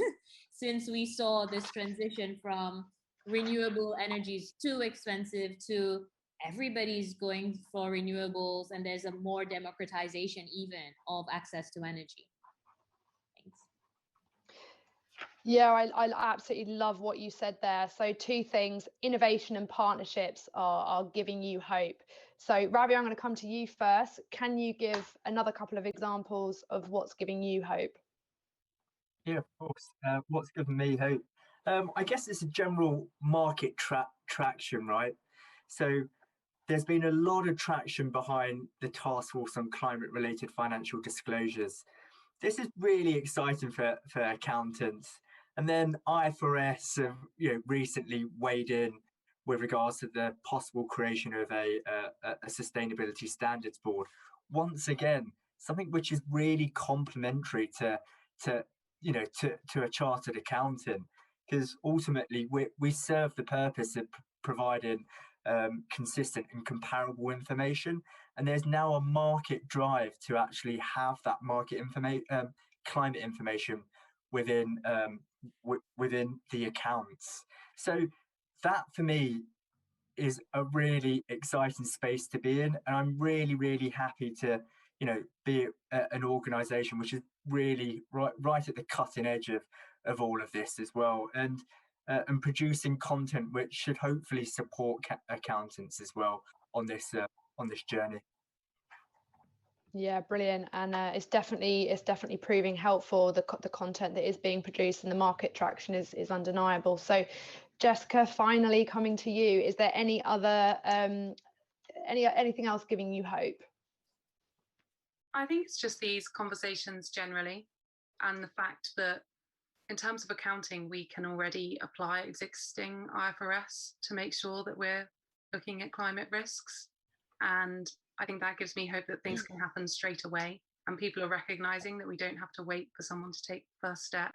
since we saw this transition from renewable energies too expensive to everybody's going for renewables, and there's a more democratization even of access to energy. Thanks. Yeah, I absolutely love what you said there. So two things: innovation and partnerships are giving you hope. So Ravi, I'm going to come to you first. Can you give another couple of examples of what's giving you hope? Yeah, of course. What's given me hope? I guess it's a general market traction, right? So there's been a lot of traction behind the Task Force on Climate-related Financial Disclosures. This is really exciting for accountants. And then IFRS have recently weighed in with regards to the possible creation of a sustainability standards board. Once again, something which is really complementary to a chartered accountant, because ultimately we serve the purpose of providing consistent and comparable information. And there's now a market drive to actually have that climate information within the accounts. So that for me is a really exciting space to be in, and I'm really, really happy to, be an organisation which is really right at the cutting edge of all of this as well, and producing content which should hopefully support accountants as well on this journey. Yeah, brilliant, and it's definitely proving helpful. The content that is being produced and the market traction is undeniable. So, Jessica, finally coming to you, is there any other anything else giving you hope? I think it's just these conversations generally, and the fact that in terms of accounting, we can already apply existing IFRS to make sure that we're looking at climate risks. And I think that gives me hope that things can happen straight away, and people are recognizing that we don't have to wait for someone to take the first step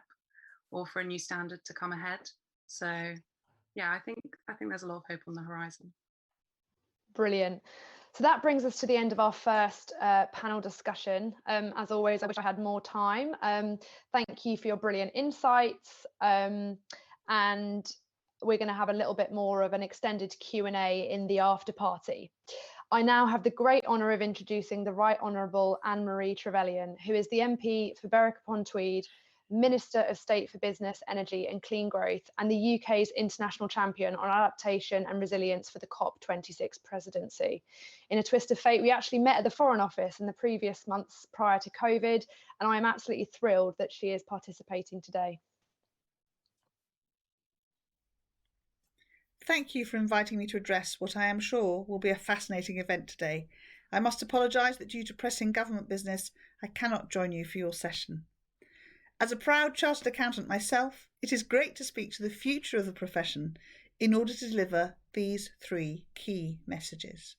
or for a new standard to come ahead. So yeah, I think there's a lot of hope on the horizon. Brilliant. So that brings us to the end of our first panel discussion. As always, I wish I had more time. Thank you for your brilliant insights. And we're going to have a little bit more of an extended Q&A in the after party. I now have the great honour of introducing the Right Honourable Anne-Marie Trevelyan, who is the MP for Berwick-upon-Tweed, Minister of State for Business, Energy and Clean Growth, and the UK's international champion on adaptation and resilience for the COP26 presidency. In a twist of fate, we actually met at the Foreign Office in the previous months prior to COVID, and I am absolutely thrilled that she is participating today. Thank you for inviting me to address what I am sure will be a fascinating event today. I must apologise that due to pressing government business, I cannot join you for your session. As a proud chartered accountant myself, it is great to speak to the future of the profession in order to deliver these three key messages.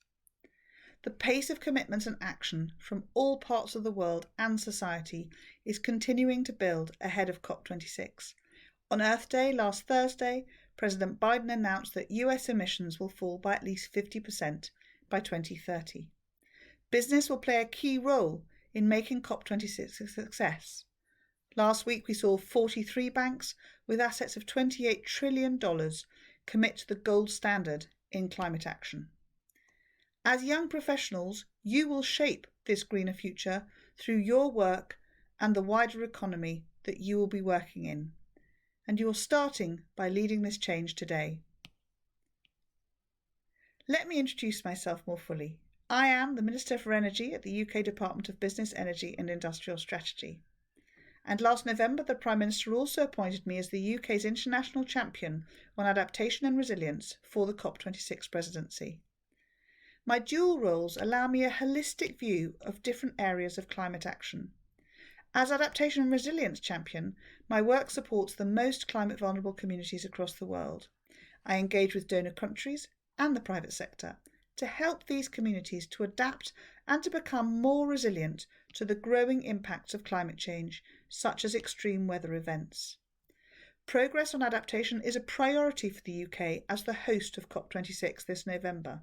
The pace of commitment and action from all parts of the world and society is continuing to build ahead of COP26. On Earth Day last Thursday, President Biden announced that US emissions will fall by at least 50% by 2030. Business will play a key role in making COP26 a success. Last week, we saw 43 banks with assets of $28 trillion commit to the gold standard in climate action. As young professionals, you will shape this greener future through your work and the wider economy that you will be working in. And you are starting by leading this change today. Let me introduce myself more fully. I am the Minister for Energy at the UK Department of Business, Energy and Industrial Strategy. And last November, the Prime Minister also appointed me as the UK's international champion on adaptation and resilience for the COP26 presidency. My dual roles allow me a holistic view of different areas of climate action. As adaptation and resilience champion, my work supports the most climate vulnerable communities across the world. I engage with donor countries and the private sector to help these communities to adapt and to become more resilient to the growing impacts of climate change, such as extreme weather events. Progress on adaptation is a priority for the UK as the host of COP26 this November.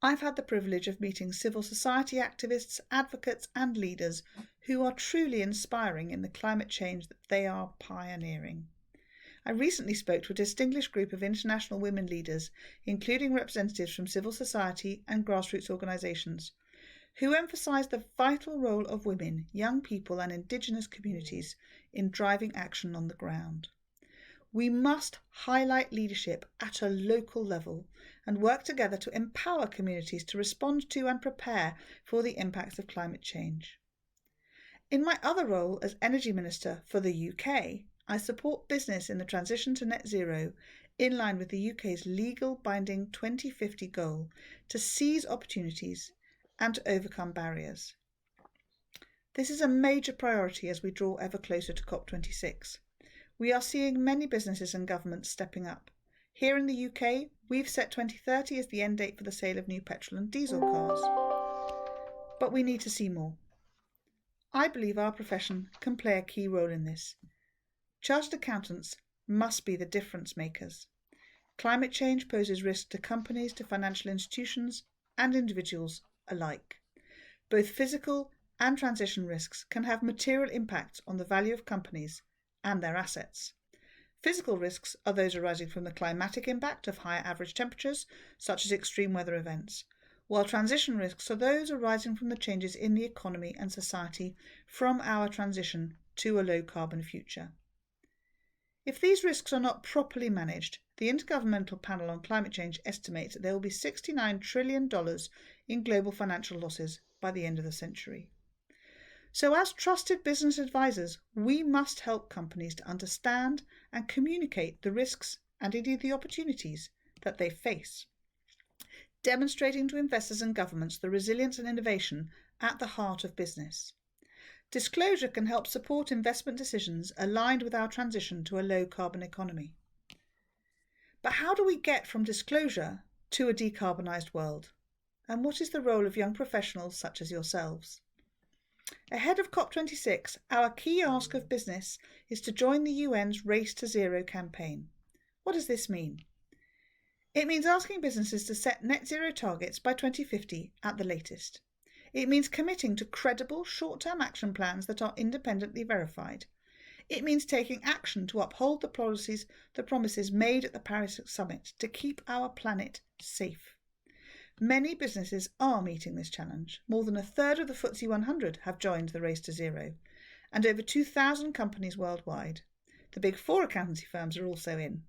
I've had the privilege of meeting civil society activists, advocates and leaders who are truly inspiring in the climate change that they are pioneering. I recently spoke to a distinguished group of international women leaders, including representatives from civil society and grassroots organisations, who emphasised the vital role of women, young people and Indigenous communities in driving action on the ground. We must highlight leadership at a local level and work together to empower communities to respond to and prepare for the impacts of climate change. In my other role as Energy Minister for the UK, I support business in the transition to net zero in line with the UK's legal binding 2050 goal to seize opportunities and to overcome barriers. This is a major priority as we draw ever closer to COP26. We are seeing many businesses and governments stepping up. Here in the UK, we've set 2030 as the end date for the sale of new petrol and diesel cars. But we need to see more. I believe our profession can play a key role in this. Chartered accountants must be the difference makers. Climate change poses risk to companies, to financial institutions, and individuals alike. Both physical and transition risks can have material impacts on the value of companies and their assets. Physical risks are those arising from the climatic impact of higher average temperatures, such as extreme weather events, while transition risks are those arising from the changes in the economy and society from our transition to a low-carbon future. If these risks are not properly managed, the Intergovernmental Panel on Climate Change estimates that there will be $69 trillion in global financial losses by the end of the century. So as trusted business advisors, we must help companies to understand and communicate the risks and indeed the opportunities that they face, demonstrating to investors and governments the resilience and innovation at the heart of business. Disclosure can help support investment decisions aligned with our transition to a low-carbon economy. But how do we get from disclosure to a decarbonised world? And what is the role of young professionals such as yourselves? Ahead of COP26, our key ask of business is to join the UN's Race to Zero campaign. What does this mean? It means asking businesses to set net zero targets by 2050 at the latest. It means committing to credible short-term action plans that are independently verified. It means taking action to uphold the promises made at the Paris Summit to keep our planet safe. Many businesses are meeting this challenge. More than a third of the FTSE 100 have joined the Race to Zero, and over 2,000 companies worldwide. The big four accountancy firms are also in.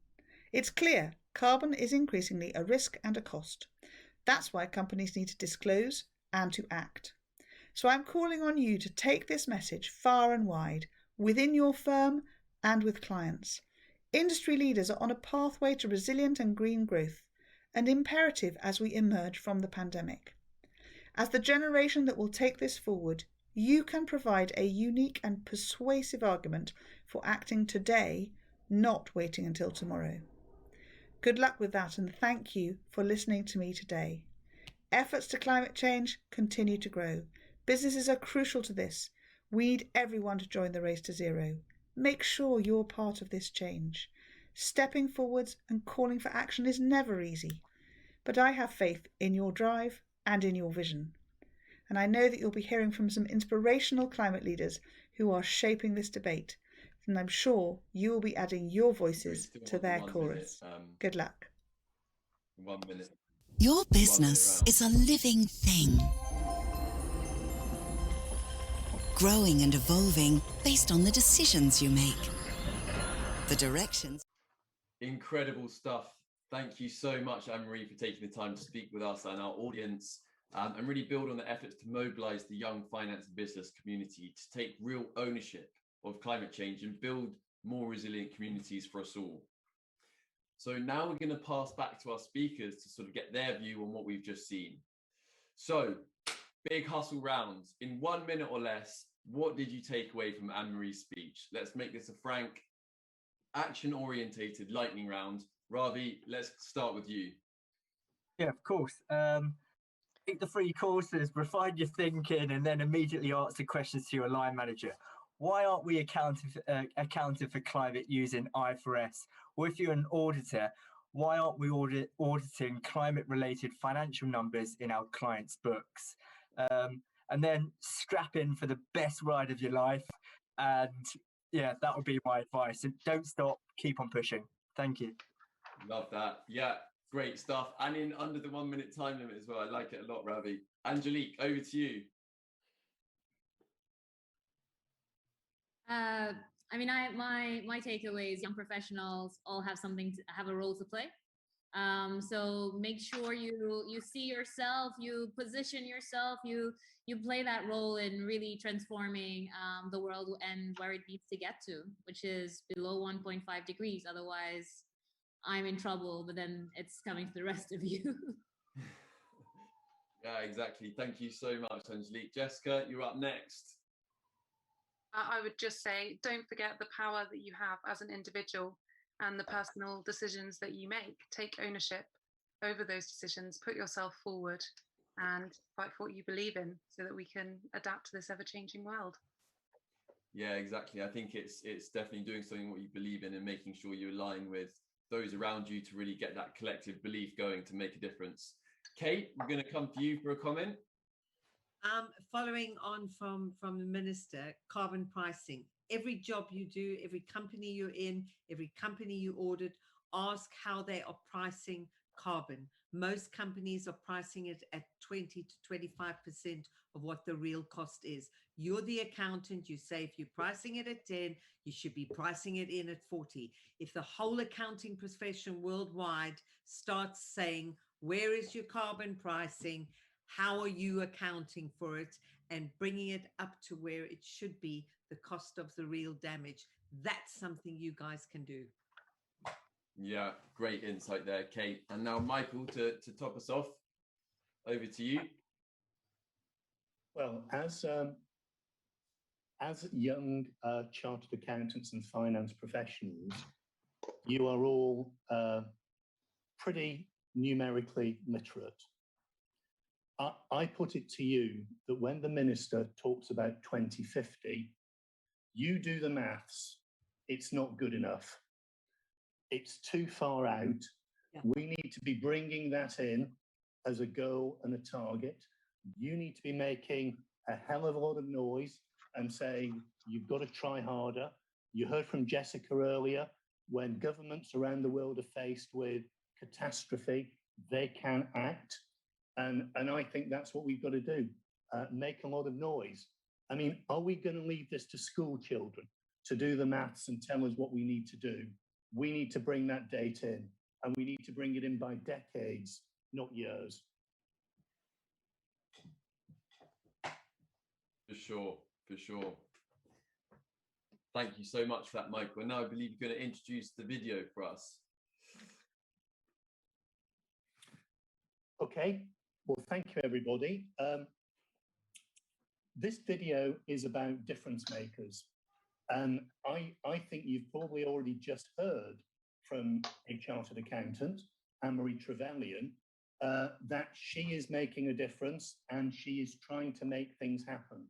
It's clear carbon is increasingly a risk and a cost. That's why companies need to disclose and to act. So I'm calling on you to take this message far and wide, within your firm and with clients. Industry leaders are on a pathway to resilient and green growth, an imperative as we emerge from the pandemic. As the generation that will take this forward, you can provide a unique and persuasive argument for acting today, not waiting until tomorrow. Good luck with that, and thank you for listening to me today. Efforts to climate change continue to grow. Businesses are crucial to this. We need everyone to join the Race to Zero. Make sure you're part of this change. Stepping forwards and calling for action is never easy, but I have faith in your drive and in your vision. And I know that you'll be hearing from some inspirational climate leaders who are shaping this debate, and I'm sure you will be adding your voices to their chorus. Good luck. 1 minute. Your business is a living thing, growing and evolving based on the decisions you make, the directions. Incredible stuff. Thank you so much, Anne-Marie, for taking the time to speak with us and our audience, and really build on the efforts to mobilise the young finance and business community to take real ownership of climate change and build more resilient communities for us all. So now we're going to pass back to our speakers to sort of get their view on what we've just seen. So, big hustle rounds. In 1 minute or less, what did you take away from Anne-Marie's speech? Let's make this a frank, action-orientated lightning round. Ravi, let's start with you. Yeah, of course. Take the 3 courses, refine your thinking, and then immediately answer questions to your line manager. Why aren't we accounting for climate using IFRS? Or if you're an auditor, why aren't we auditing climate-related financial numbers in our clients' books? And then strap in for the best ride of your life. And yeah, that would be my advice. And don't stop, keep on pushing. Thank you. Love that. Yeah, great stuff. And in under the 1 minute time limit as well. I like it a lot, Ravi. Angelique, over to you. I mean, my takeaway is young professionals all have a role to play. So make sure you see yourself, you position yourself, you play that role in really transforming the world and where it needs to get to, which is below 1.5 degrees. Otherwise, I'm in trouble, but then it's coming to the rest of you. Yeah, exactly. Thank you so much, Angelique. Jessica, you're up next. I would just say, don't forget the power that you have as an individual and the personal decisions that you make. Take ownership over those decisions, put yourself forward and fight for what you believe in so that we can adapt to this ever-changing world. Yeah, exactly. I think it's definitely doing something what you believe in and making sure you align with those around you to really get that collective belief going to make a difference. Kate, we're going to come to you for a comment. Following on from the Minister, carbon pricing. Every job you do, every company you're in, every company you audit, ask how they are pricing carbon. Most companies are pricing it at 20 to 25% of what the real cost is. You're the accountant, you say if you're pricing it at 10, you should be pricing it in at 40. If the whole accounting profession worldwide starts saying, where is your carbon pricing? How are you accounting for it? And bringing it up to where it should be, the cost of the real damage. That's something you guys can do. Yeah, great insight there, Kate. And now, Michael, to top us off, over to you. Well, as young chartered accountants and finance professionals, you are all pretty numerically literate. I put it to you that when the Minister talks about 2050, you do the maths, it's not good enough. It's too far out. Yeah. We need to be bringing that in as a goal and a target. You need to be making a hell of a lot of noise and saying, you've got to try harder. You heard from Jessica earlier, when governments around the world are faced with catastrophe, they can act. And I think that's what we've got to do, make a lot of noise. I mean, are we going to leave this to school children to do the maths and tell us what we need to do? We need to bring that data in, and we need to bring it in by decades, not years. For sure, for sure. Thank you so much for that, Michael. And now I believe you're going to introduce the video for us. Okay, well, thank you, everybody. This video is about difference makers. And I think you've probably already just heard from a chartered accountant, Anne-Marie Trevelyan, that she is making a difference and she is trying to make things happen.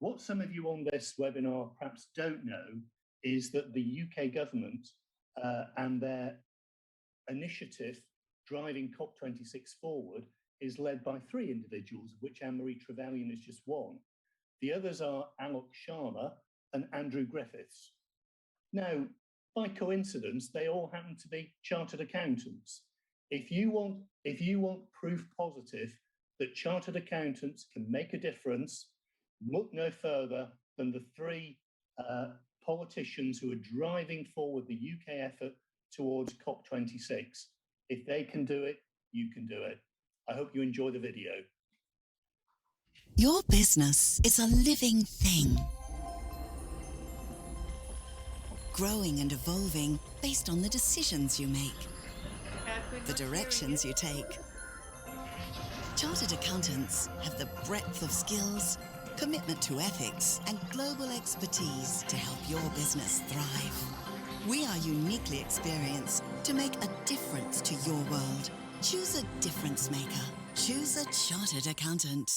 What some of you on this webinar perhaps don't know is that the UK government and their initiative driving COP26 forward is led by 3 individuals, of which Anne-Marie Trevelyan is just one. The others are Alok Sharma and Andrew Griffiths. Now, by coincidence, they all happen to be chartered accountants. If you want proof positive that chartered accountants can make a difference, look no further than the 3 politicians who are driving forward the UK effort towards COP26. If they can do it, you can do it. I hope you enjoy the video. Your business is a living thing, growing and evolving based on the decisions you make, the directions you take. Chartered accountants have the breadth of skills, commitment to ethics, and global expertise to help your business thrive. We are uniquely experienced to make a difference to your world. Choose a difference maker. Choose a chartered accountant.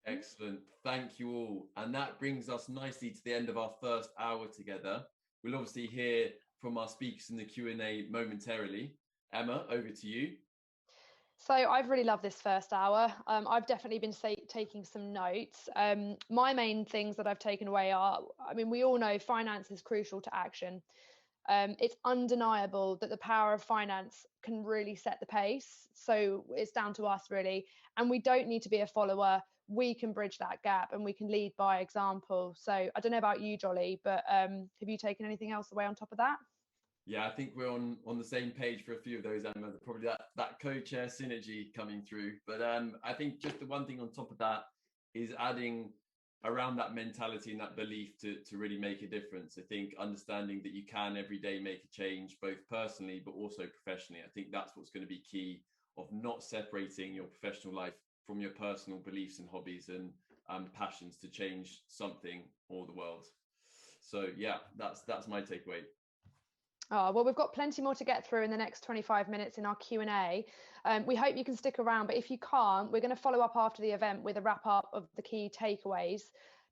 Excellent. Thank you all. And that brings us nicely to the end of our first hour together. We'll obviously hear from our speakers in the Q&A momentarily. Emma, over to you. So I've really loved this first hour. I've definitely been taking some notes. My main things that I've taken away are, I mean, we all know finance is crucial to action. It's undeniable that the power of finance can really set the pace. So it's down to us, really. And we don't need to be a follower. We can bridge that gap and we can lead by example. So I don't know about you, Jolly, but have you taken anything else away on top of that? Yeah, I think we're on the same page for a few of those, Emma. Probably that co-chair synergy coming through. But I think just the one thing on top of that is adding around that mentality and that belief to really make a difference. I think understanding that you can every day make a change, both personally, but also professionally. I think that's what's going to be key, of not separating your professional life from your personal beliefs and hobbies and passions to change something or the world. So yeah, that's my takeaway. Oh, well, we've got plenty more to get through in the next 25 minutes in our Q&A. We hope you can stick around, but if you can't, we're going to follow up after the event with a wrap up of the key takeaways.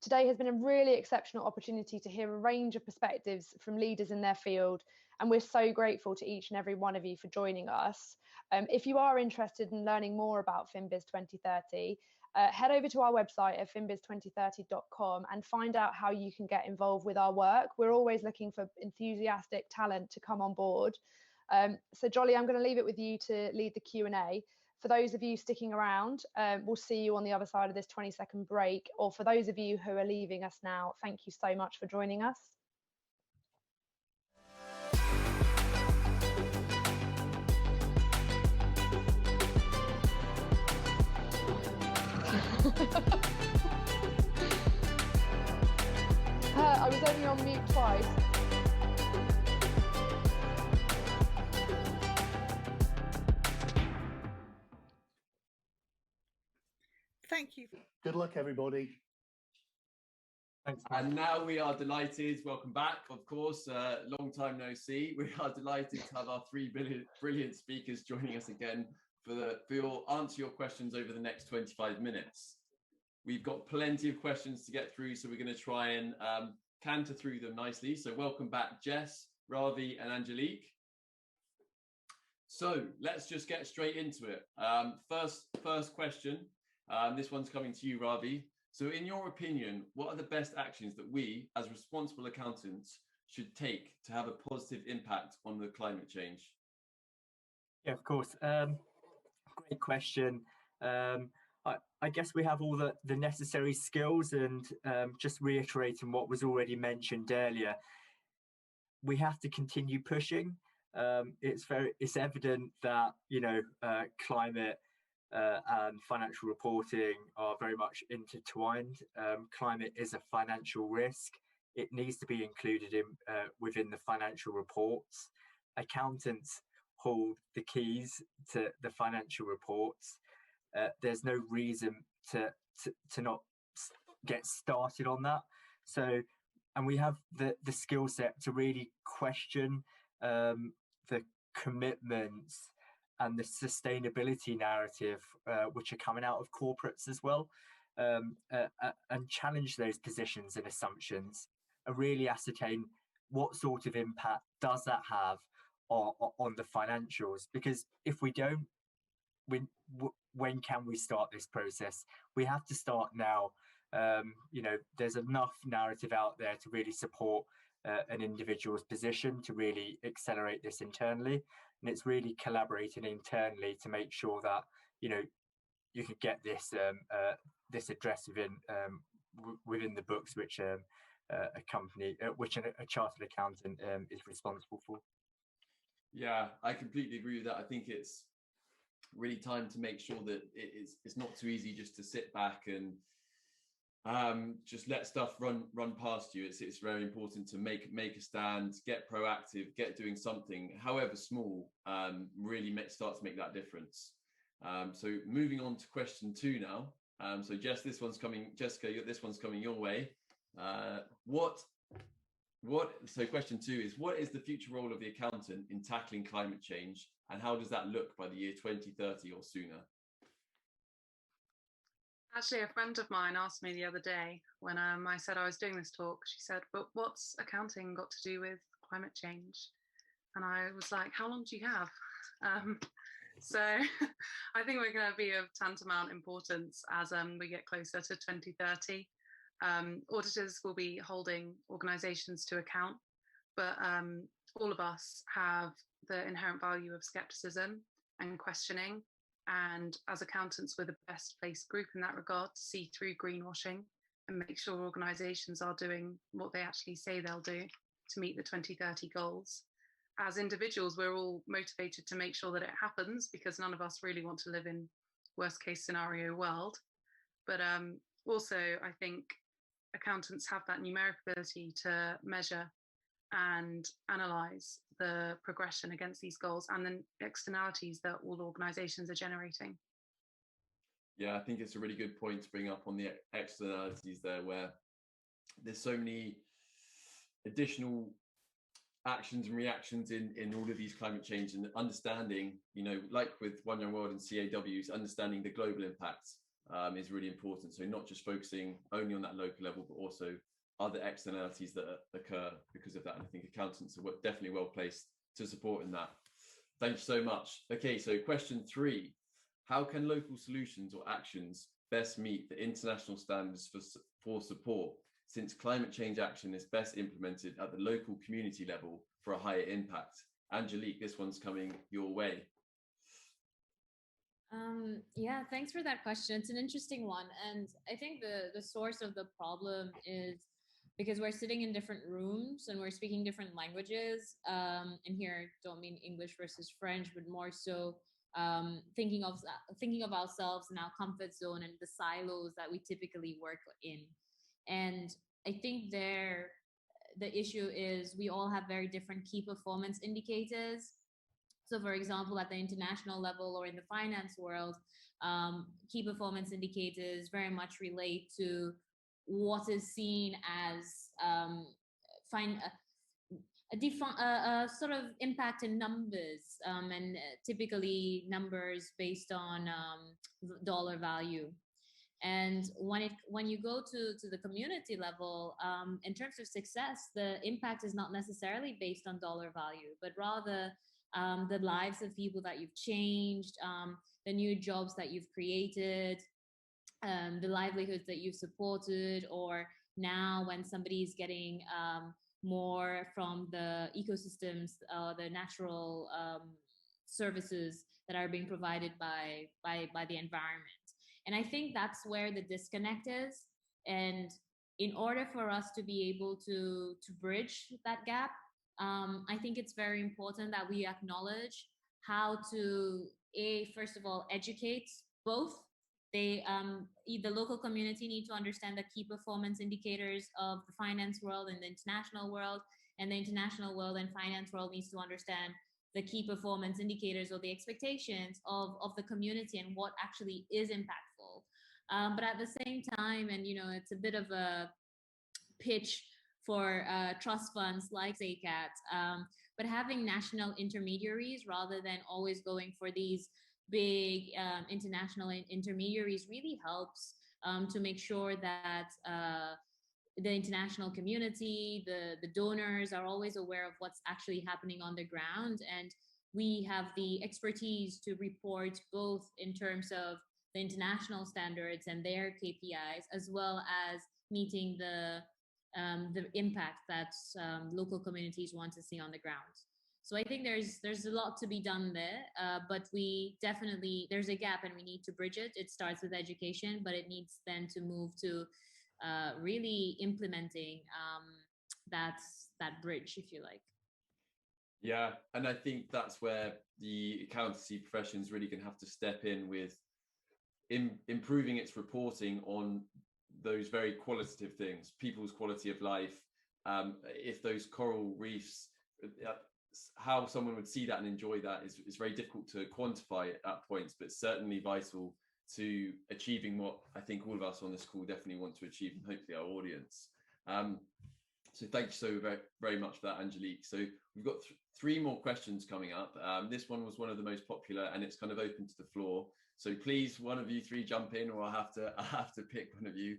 Today has been a really exceptional opportunity to hear a range of perspectives from leaders in their field, and we're so grateful to each and every one of you for joining us. If you are interested in learning more about FinBiz 2030, head over to our website at finbiz2030.com and find out how you can get involved with our work. We're always looking for enthusiastic talent to come on board. So Jolly, I'm going to leave it with you to lead the Q&A. For those of you sticking around, we'll see you on the other side of this 20-second break. Or for those of you who are leaving us now, thank you so much for joining us. I was only on mute twice. Thank you. Good luck, everybody. Thanks. And now we are delighted, welcome back, of course, long time no see. We are delighted to have our three brilliant speakers joining us again answer your questions over the next 25 minutes. We've got plenty of questions to get through, so we're going to try and canter through them nicely. So welcome back, Jess, Ravi and Angelique. So let's just get straight into it. First question, this one's coming to you, Ravi. So in your opinion, what are the best actions that we, as responsible accountants, should take to have a positive impact on the climate change? Yeah, of course. Great question. I guess we have all the necessary skills, and just reiterating what was already mentioned earlier, we have to continue pushing. It's evident that climate and financial reporting are very much intertwined. Climate is a financial risk. It needs to be included within the financial reports. Accountants hold the keys to the financial reports. There's no reason to not get started on that. So, and we have the skill set to really question the commitments and the sustainability narrative which are coming out of corporates as well, and challenge those positions and assumptions, and really ascertain what sort of impact does that have on the financials. Because if we don't, when can we start this process? We have to start now. There's enough narrative out there to really support an individual's position to really accelerate this internally, and it's really collaborating internally to make sure that you can get this this address within the books which a company which a chartered accountant is responsible for. Yeah, I completely agree with that. I think it's really time to make sure that it's not too easy just to sit back and just let stuff run past you. It's very important to make a stand, get proactive, get doing something, however small, really start to make that difference. So moving on to question 2 now. So Jessica, this one's coming your way. So question 2 is, what is the future role of the accountant in tackling climate change, and how does that look by the year 2030 or sooner? Actually, a friend of mine asked me the other day when I said I was doing this talk, she said, but what's accounting got to do with climate change? And I was like, how long do you have? So I think we're going to be of tantamount importance as we get closer to 2030. Auditors will be holding organisations to account, but all of us have the inherent value of scepticism and questioning. And as accountants, we're the best placed group in that regard to see through greenwashing and make sure organisations are doing what they actually say they'll do to meet the 2030 goals. As individuals, we're all motivated to make sure that it happens, because none of us really want to live in worst case scenario world. But also, I think accountants have that numeric ability to measure and analyse the progression against these goals and the externalities that all organisations are generating. Yeah, I think it's a really good point to bring up on the externalities there, where there's so many additional actions and reactions in all of these climate change, and understanding, like with One Young World and CAEW's, understanding the global impacts. is really important. So not just focusing only on that local level, but also other externalities that occur because of that. And I think accountants are definitely well placed to support in that. Thank you so much. Okay, so question 3. How can local solutions or actions best meet the international standards for support, since climate change action is best implemented at the local community level for a higher impact? Angelique, this one's coming your way. Yeah, thanks for that question. It's an interesting one. And I think the source of the problem is because we're sitting in different rooms and we're speaking different languages. And here, don't mean English versus French, but more so thinking of ourselves in our comfort zone and the silos that we typically work in. And I think the issue is we all have very different key performance indicators. So for example, at the international level or in the finance world, key performance indicators very much relate to what is seen as a sort of impact in numbers, and typically numbers based on dollar value. And when you go to the community level, in terms of success, the impact is not necessarily based on dollar value, but rather the lives of people that you've changed, the new jobs that you've created, the livelihoods that you've supported, or now when somebody's getting more from the ecosystems, the natural services that are being provided by the environment. And I think that's where the disconnect is. And in order for us to be able to bridge that gap, I think it's very important that we acknowledge how to, first of all, educate both. The local community need to understand the key performance indicators of the finance world and the international world, and the international world and finance world needs to understand the key performance indicators or the expectations of the community and what actually is impactful. But at the same time, and it's a bit of a pitch for trust funds like CAT, but having national intermediaries rather than always going for these big international intermediaries really helps to make sure that the international community, the donors are always aware of what's actually happening on the ground. And we have the expertise to report both in terms of the international standards and their KPIs, as well as meeting the impact that local communities want to see on the ground. So I think there's a lot to be done there, but there's a gap and we need to bridge it. It starts with education, but it needs then to move to really implementing that bridge, if you like. Yeah, and I think that's where the accountancy profession is really going to have to step in with improving its reporting on those very qualitative things, people's quality of life. If those coral reefs, how someone would see that and enjoy that is very difficult to quantify at points, but certainly vital to achieving what I think all of us on this call definitely want to achieve, and hopefully our audience. So thank you so very, very much for that, Angelique. So we've got 3 more questions coming up. This one was one of the most popular and it's kind of open to the floor. So please, one of you 3 jump in, or I have to pick one of you.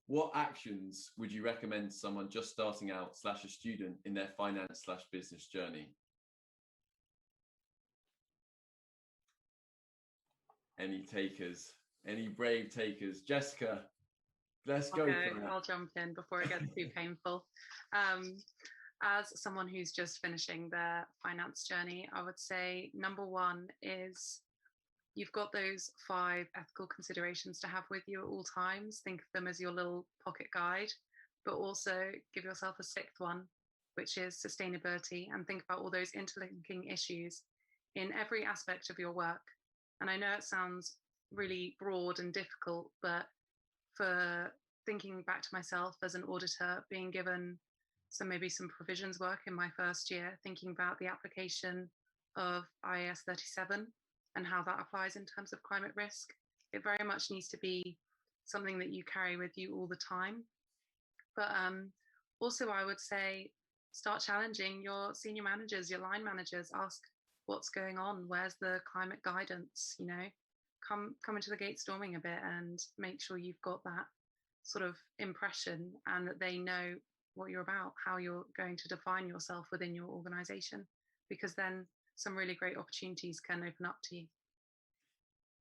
What actions would you recommend to someone just starting out / a student in their finance / business journey? Any takers? Any brave takers? Jessica, let's go for it. I'll jump in before it gets too painful. As someone who's just finishing their finance journey, I would say number 1 is you've got those 5 ethical considerations to have with you at all times. Think of them as your little pocket guide, but also give yourself a 6th one, which is sustainability, and think about all those interlinking issues in every aspect of your work. And I know it sounds really broad and difficult, but for thinking back to myself as an auditor, being given maybe some provisions work in my first year, thinking about the application of IAS 37 and how that applies in terms of climate risk, it very much needs to be something that you carry with you all the time. But also I would say start challenging your senior managers, your line managers, ask what's going on, where's the climate guidance, come into the gate storming a bit and make sure you've got that sort of impression and that they know what you're about, how you're going to define yourself within your organization, because then some really great opportunities can open up to you.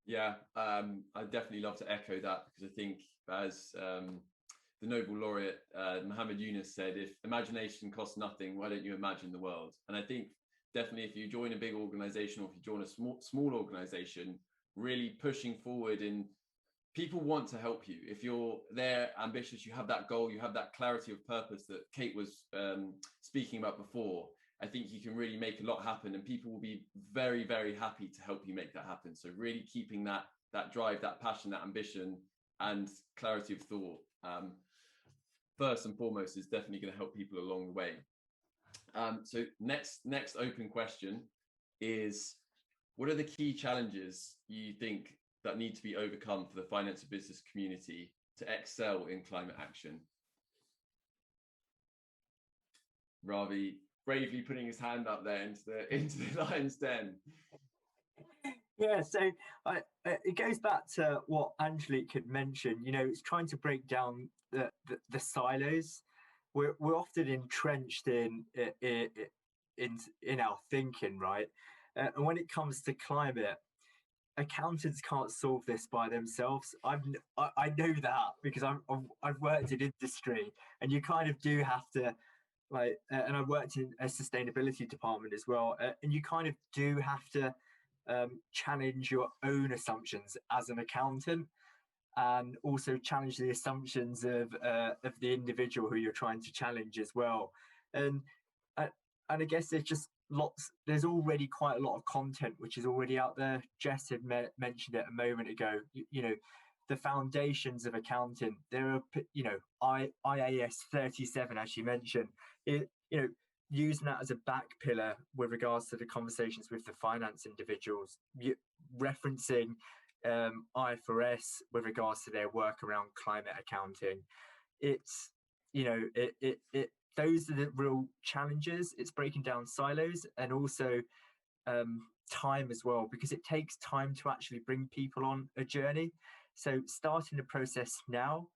Yeah, I definitely love to echo that, because I think, as the Nobel laureate Muhammad Yunus said, if imagination costs nothing, why don't you imagine the world? And I think definitely if you join a big organization, or if you join a small organization, really pushing forward, and people want to help you. If you're there, ambitious, you have that goal, you have that clarity of purpose that Kate was speaking about before, I think you can really make a lot happen, and people will be very, very happy to help you make that happen. So really keeping that drive, that passion, that ambition and clarity of thought, first and foremost, is definitely going to help people along the way. So next open question is, what are the key challenges you think that need to be overcome for the finance and business community to excel in climate action? Ravi bravely putting his hand up there into the lion's den. Yeah, so it goes back to what Angelique had mentioned. You know, it's trying to break down the silos. We're often entrenched in our thinking, right? And when it comes to climate, accountants can't solve this by themselves. I know that, because I've worked in industry, and you kind of do have to, like, and I worked in a sustainability department as well, and you kind of do have to challenge your own assumptions as an accountant, and also challenge the assumptions of the individual who you're trying to challenge as well. And I guess there's already quite a lot of content which is already out there. Jess had mentioned it a moment ago. You know, the foundations of accounting, there are, you know, IAS 37, as you mentioned, using that as a back pillar with regards to the conversations with the finance individuals, referencing IFRS with regards to their work around climate accounting. It's, you know, those are the real challenges. It's breaking down silos, and also time as well, because it takes time to actually bring people on a journey. So starting the process now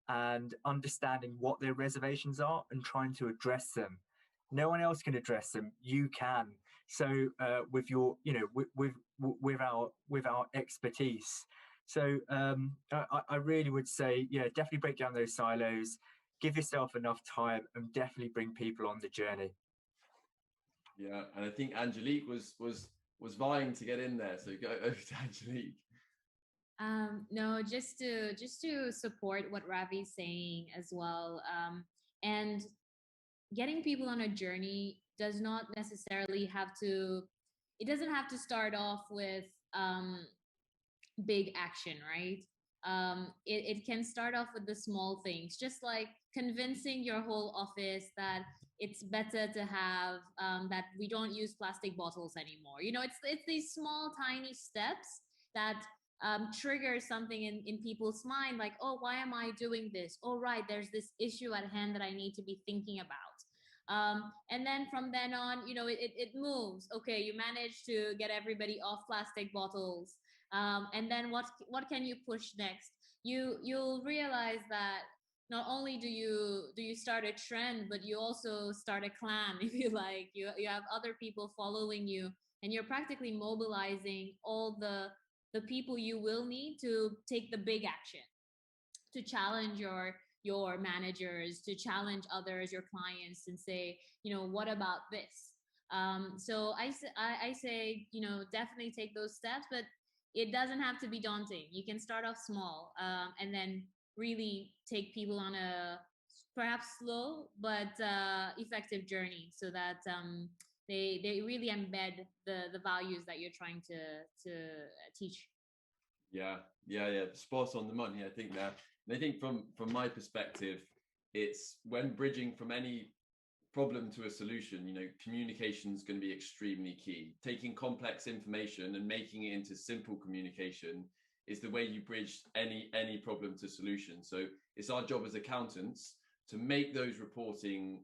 and understanding what their reservations are and trying to address them. No one else can address them. You can. So with your, you know, with our expertise. So I really would say, yeah, definitely break down those silos, give yourself enough time, and definitely bring people on the journey. Yeah, and I think Angelique was vying to get in there. So go over to Angelique. No, just to support what Ravi's saying as well. And getting people on a journey does not necessarily have to, it doesn't have to start off with big action, right? It can start off with the small things, just like convincing your whole office that it's better to have that we don't use plastic bottles anymore. You know, it's these small tiny steps that trigger something in people's mind, like, oh, why am I doing this? Oh, right, there's this issue at hand that I need to be thinking about. And then from then on, you know, it moves. Okay, you manage to get everybody off plastic bottles. And then what can you push next? You'll realize that not only do you start a trend, but you also start a clan, if you like. You have other people following you, and you're practically mobilizing all the people you will need to take the big action, to challenge your managers, to challenge others, your clients, and say, you know, what about this? So I say, you know, definitely take those steps, but it doesn't have to be daunting. You can start off small, and then really take people on a perhaps slow but effective journey, so that they really embed the values that you're trying to teach. Yeah, spot on the money, I think that. And I think from my perspective, it's when bridging from any problem to a solution, you know, communication is going to be extremely key. Taking complex information and making it into simple communication is the way you bridge any problem to solution. So it's our job as accountants to make those reporting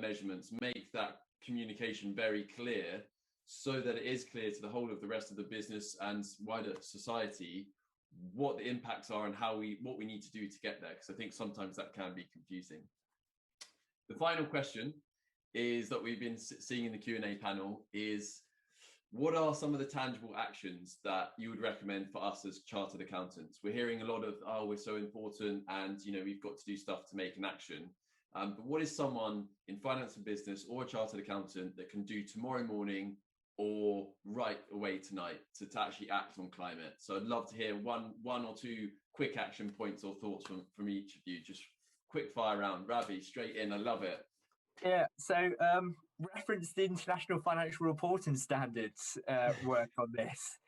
measurements, make that communication very clear, so that it is clear to the whole of the rest of the business and wider society what the impacts are and what we need to do to get there, because I think sometimes that can be confusing. The final question is that we've been seeing in the Q&A panel is, what are some of the tangible actions that you would recommend for us as chartered accountants? We're hearing a lot of, oh, we're so important and, you know, we've got to do stuff to make an action. But what is someone in finance and business or a chartered accountant that can do tomorrow morning or right away tonight to actually act on climate? So I'd love to hear one or two quick action points or thoughts from each of you. Just quick fire round. Ravi, straight in. I love it. Yeah, so reference the International Financial Reporting Standards work on this.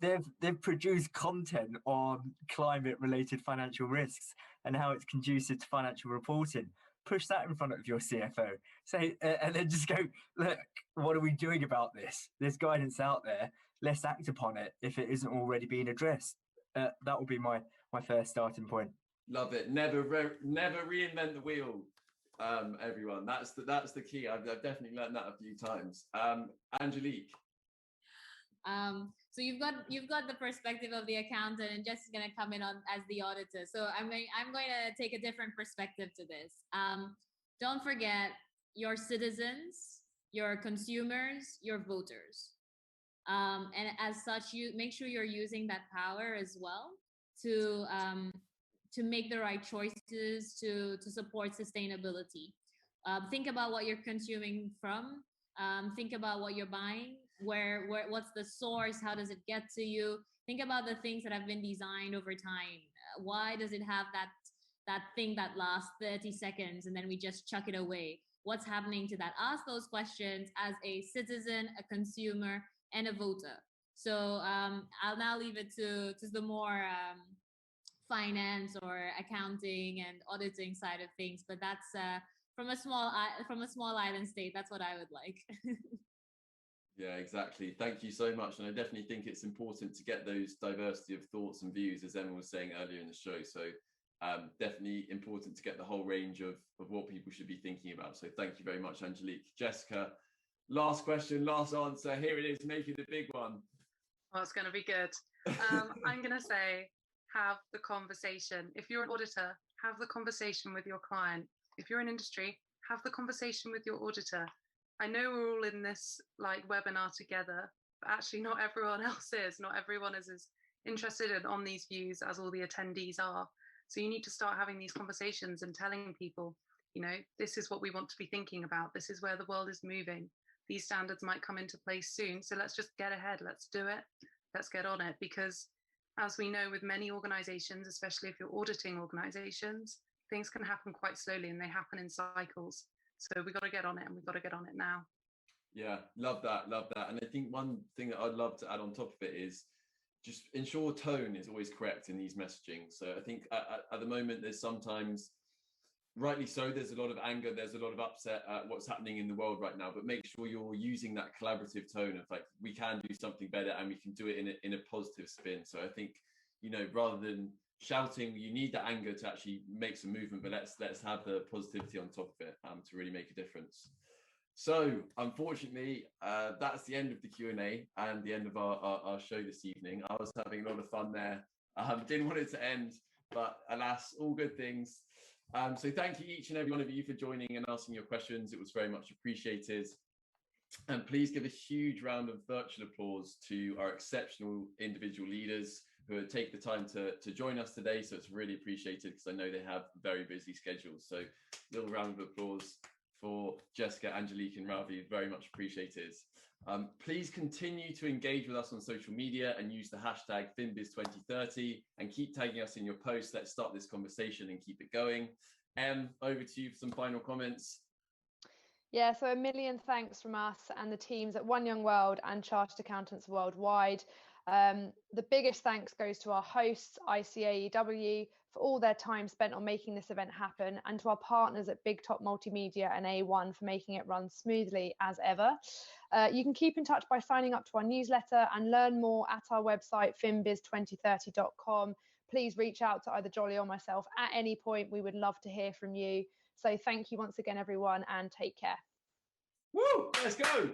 They've produced content on climate-related financial risks and how it's conducive to financial reporting. Push that in front of your CFO. Say, and then just go, look, what are we doing about this? There's guidance out there. Let's act upon it if it isn't already being addressed. That will be my first starting point. Love it. Never reinvent the wheel. Everyone, that's the key. I've definitely learned that a few times. Angelique. So you've got the perspective of the accountant, and Jess is going to come in on as the auditor. So I'm going to take a different perspective to this. Don't forget your citizens, your consumers, your voters, and as such, you make sure you're using that power as well to make the right choices to support sustainability. Think about what you're consuming from. Think about what you're buying. What's the source? How does it get to you? Think about the things that have been designed over time. Why does it have that thing that lasts 30 seconds and then we just chuck it away? What's happening to that? Ask those questions as a citizen, a consumer, and a voter. So I'll now leave it to the more finance or accounting and auditing side of things, but that's from a small island state. That's what I would like. Yeah, exactly. Thank you so much. And I definitely think it's important to get those diversity of thoughts and views, as Emma was saying earlier in the show. So definitely important to get the whole range of what people should be thinking about. So thank you very much, Angelique. Jessica, last question, last answer. Here it is. Make it a big one. Well, it's going to be good. I'm going to say, have the conversation. If you're an auditor, have the conversation with your client. If you're in industry, have the conversation with your auditor. I know we're all in this like webinar together, but actually not everyone else is. Not everyone is as interested in on these views as all the attendees are. So you need to start having these conversations and telling people, you know, this is what we want to be thinking about. This is where the world is moving. These standards might come into place soon. So let's just get ahead. Let's do it. Let's get on it. Because as we know with many organizations, especially if you're auditing organizations, things can happen quite slowly and they happen in cycles. So we've got to get on it, and we've got to get on it now. Yeah, love that. And I think one thing that I'd love to add on top of it is just ensure tone is always correct in these messaging. So I think at the moment, there's sometimes, rightly so, there's a lot of anger, there's a lot of upset at what's happening in the world right now, but make sure you're using that collaborative tone of like, we can do something better and we can do it in a positive spin. So I think, you know, rather than shouting, you need that anger to actually make some movement, but let's have the positivity on top of it to really make a difference. So unfortunately, that's the end of the Q&A and the end of our show this evening. I was having a lot of fun there. Didn't want it to end, but alas, all good things. So thank you each and every one of you for joining and asking your questions. It was very much appreciated. And please give a huge round of virtual applause to our exceptional individual leaders who take the time to join us today. So it's really appreciated because I know they have very busy schedules. So little round of applause for Jessica, Angelique and Ravi, very much appreciated. Please continue to engage with us on social media and use the hashtag FinBiz2030 and keep tagging us in your posts. Let's start this conversation and keep it going. Over to you for some final comments. Yeah, so a million thanks from us and the teams at One Young World and Chartered Accountants Worldwide. The biggest thanks goes to our hosts, ICAEW, for all their time spent on making this event happen, and to our partners at Big Top Multimedia and A1 for making it run smoothly as ever. You can keep in touch by signing up to our newsletter and learn more at our website, finbiz2030.com. Please reach out to either Jolly or myself at any point. We would love to hear from you. So thank you once again, everyone, and take care. Woo! Let's go!